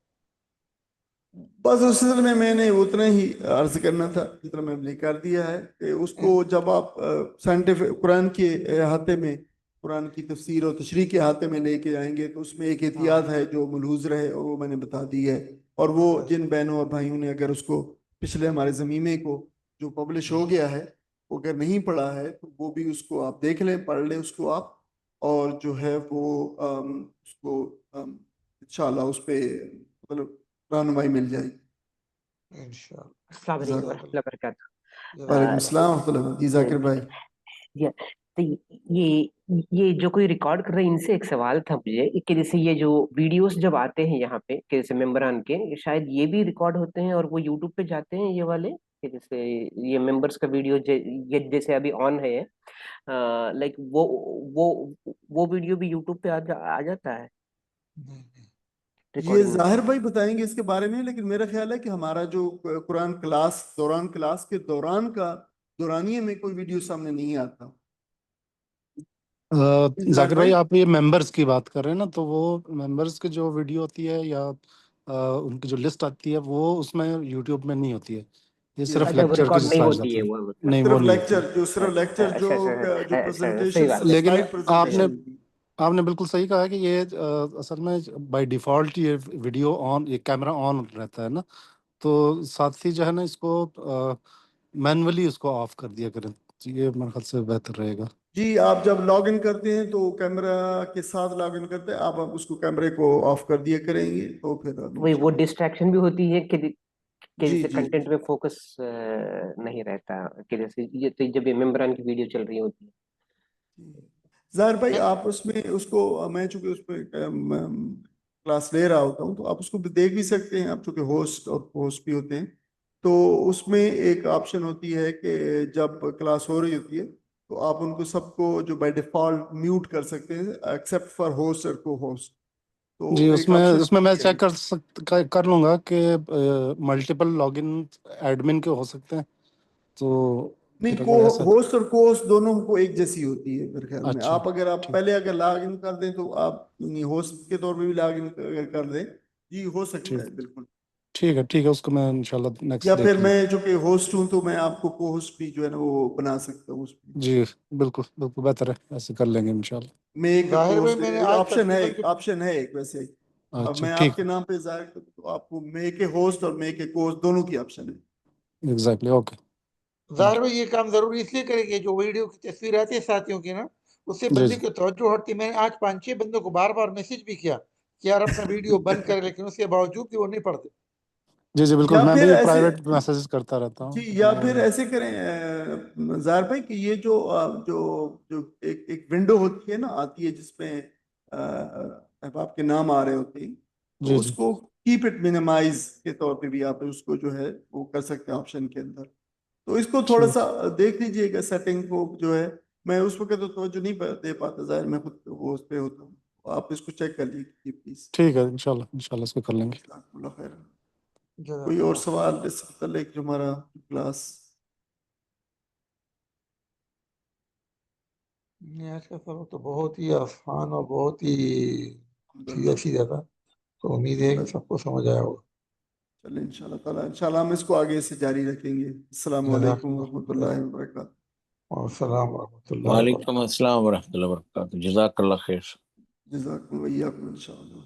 Speaker 1: بس اس سلسلے میں نے اتنا ہی عرض کرنا تھا جتنا میں نے کر دیا ہے کہ اس کو جب آپ سائنٹیفک قرآن کے احاطے میں، قرآن کی تفسیر اور تشریح کے احاطے میں لے کے آئیں گے تو اس میں ایک احتیاط ہے جو ملحوظ رہے، اور وہ میں نے بتا دی ہے۔ اور وہ جن بہنوں اور بھائیوں نے اگر اس کو پچھلے ہمارے زمینے کو جو پبلش ہو گیا ہے وہ اگر نہیں پڑھا ہے تو وہ بھی اس کو آپ دیکھ لیں، پڑھ لیں اس کو آپ، اور جو ہے وہ اس کو انشاءاللہ اس پہ مطلب رہنمائی مل جائے گی
Speaker 3: انشاءاللہ۔
Speaker 5: السلام علیکم ورحمۃ اللہ وبرکاتہ۔
Speaker 1: وعلیکم السلام ورحمۃ اللہ۔ جی ذاکر بھائی،
Speaker 5: تو یہ جو کوئی ریکارڈ کر رہے ہیں ان سے ایک سوال تھا مجھے کہ جیسے یہ جو ویڈیوز جب آتے ہیں یہاں پہ کہ جیسے ممبران کے، شاید یہ بھی ریکارڈ ہوتے ہیں اور وہ یوٹیوب پہ جاتے ہیں یہ والے، کہ جیسے یہ ممبرس کا ویڈیو جیسے ابھی آن ہے، لائک وہ ویڈیو بھی یوٹیوب پہ آ جاتا ہے؟
Speaker 1: یہ ظاہر بھائی بتائیں گے اس کے بارے میں، لیکن میرا خیال ہے کہ ہمارا جو قرآن کلاس کے دورانیے میں کوئی ویڈیو سامنے نہیں آتا۔
Speaker 6: ذاکر بھائی، آپ یہ ممبرز کی بات کر رہے ہیں نا، تو وہ ممبرز کی جو ویڈیو ہوتی ہے یا ان کی جو لسٹ آتی ہے وہ اس میں یوٹیوب میں نہیں ہوتی ہے، یہ صرف لیکچر کے
Speaker 5: نہیں
Speaker 6: ساتھ
Speaker 5: ہوتی
Speaker 6: جاتی
Speaker 5: ہے،
Speaker 6: ہے۔
Speaker 5: وہ
Speaker 6: نہیں، وہ نہیں ہوتی۔
Speaker 1: جو پریزنٹیشن
Speaker 6: آپ نے بالکل صحیح کہا کہ یہ اصل میں بائی ڈیفالٹ یہ ویڈیو آن، یہ کیمرہ آن رہتا ہے نا، تو ساتھ ہی جو ہے نا اس کو مینولی اس کو آف کر دیا کریں، یہ میرے خیال سے بہتر رہے گا۔
Speaker 1: جی، آپ جب لاگ ان کرتے ہیں تو کیمرہ کے ساتھ لاگ ان کرتے ہیں، آپ اس کو کیمرے کو آف کر دیا کریں گے تو پھر
Speaker 5: وہ ڈسٹریکشن بھی ہوتی ہے کہ جیسے کنٹینٹ میں فوکس نہیں رہتا، کہ جیسے جب یہ ممبران کی ویڈیو چل رہی ہوتی ہے۔
Speaker 1: ظاہر بھائی، آپ اس میں اس کو، میں چونکہ اس پہ کلاس لے رہا ہوتا ہوں تو آپ اس کو دیکھ بھی سکتے ہیں، آپ چونکہ ہوسٹ بھی ہوتے ہیں، تو اس میں ایک آپشن ہوتی ہے کہ جب کلاس ہو رہی ہوتی ہے تو آپ ان کو سب کو جو بائی ڈیفالٹ میوٹ کر سکتے ہیں ایکسیپٹ فار ہوسٹ اور کو ہوسٹ۔
Speaker 6: جی، اس میں میں چیک کر لوں گا کہ ملٹیپل لاگ ان ایڈمن کے ہو سکتے ہیں، تو
Speaker 1: نہیں، ہوسٹ اور کو ہوسٹ دونوں کو ایک جیسی ہوتی ہے میرے خیال میں۔ آپ پہلے اگر لاگ ان کر دیں تو آپ ہوسٹ کے طور پہ بھی لاگ ان کر دیں، جی ہو سکتا ہے بالکل۔
Speaker 6: ٹھیک ہے، اس کو میں انشاءاللہ نیکسٹ
Speaker 1: یا پھر میں جو کہ ہوسٹ ہوں تو میں آپ کو کو ہوسٹ بھی جو ہے نا وہ بنا سکتا ہوں اس پہ۔
Speaker 6: جی بالکل بہتر ہے، ایسے کر لیں گے انشاءاللہ۔
Speaker 1: آپشن ہے ایک ویسے، اب میں آپ کے نام پہ ظاہر کروں تو آپ کو میک اے ہوسٹ اور میک اے کو ہوسٹ دونوں کی آپشن ہے۔
Speaker 6: Exactly, okay.
Speaker 3: ظاہر بھائی یہ کام ضروری اس لیے کریں گے، جو ویڈیو کی تصویر آتی ہے ساتھیوں کی نا، اس سے بندے کی توجہ ہٹتی ہے۔ میں نے آج 5-6 بندوں کو بار بار میسج بھی کیا کہ یار اپنا ویڈیو بند کرے، لیکن اس کے باوجود بھی وہ نہیں پڑھتے۔
Speaker 6: جی بالکل، میں بھی پرائیویٹ میسیجز کرتا رہتا ہوں۔
Speaker 1: جی، یا پھر ایسے کریں ظاہر بھائی کہ یہ جو ایک ونڈو ہوتی ہے نا، آتی ہے جس میں احباب کے نام آ رہے ہوتے ہیں، تو اس کو کیپ اٹ مینیمائز کے طور پہ بھی آپ اس کو جو ہے وہ کر سکتے ہیں آپشن کے اندر۔ تو اس کو تھوڑا سا دیکھ لیجئے گا سیٹنگ کو، جو ہے میں اس وقت تو توجہ نہیں دے پاتا، ظاہر میں خود وہ اس پہ ہوتا ہوں، آپ اس کو چیک کر لیجیے پلیز۔
Speaker 6: ٹھیک ہے، انشاءاللہ اس کو کر لیں گے۔
Speaker 1: اللہ خیر۔ کوئی اور سوال اس سے متعلق جو ہمارا کلاس؟
Speaker 3: آج کا سبق تو بہت ہی آسان اور بہت ہی سیدھا سیدھا تھا، تو امید ہے کہ سب کو سمجھ آیا ہوگا.
Speaker 1: چلیں انشاءاللہ تعالیٰ انشاءاللہ ہم اس کو آگے سے جاری رکھیں گے. السلام علیکم ورحمۃ اللہ وبرکاتہ.
Speaker 3: السلام ورحمۃ اللہ وبرکاتہ.
Speaker 7: وعلیکم السلام ورحمۃ اللہ وبرکاتہ. جزاک اللہ خیر.
Speaker 1: جزاکم وإياكم انشاءاللہ.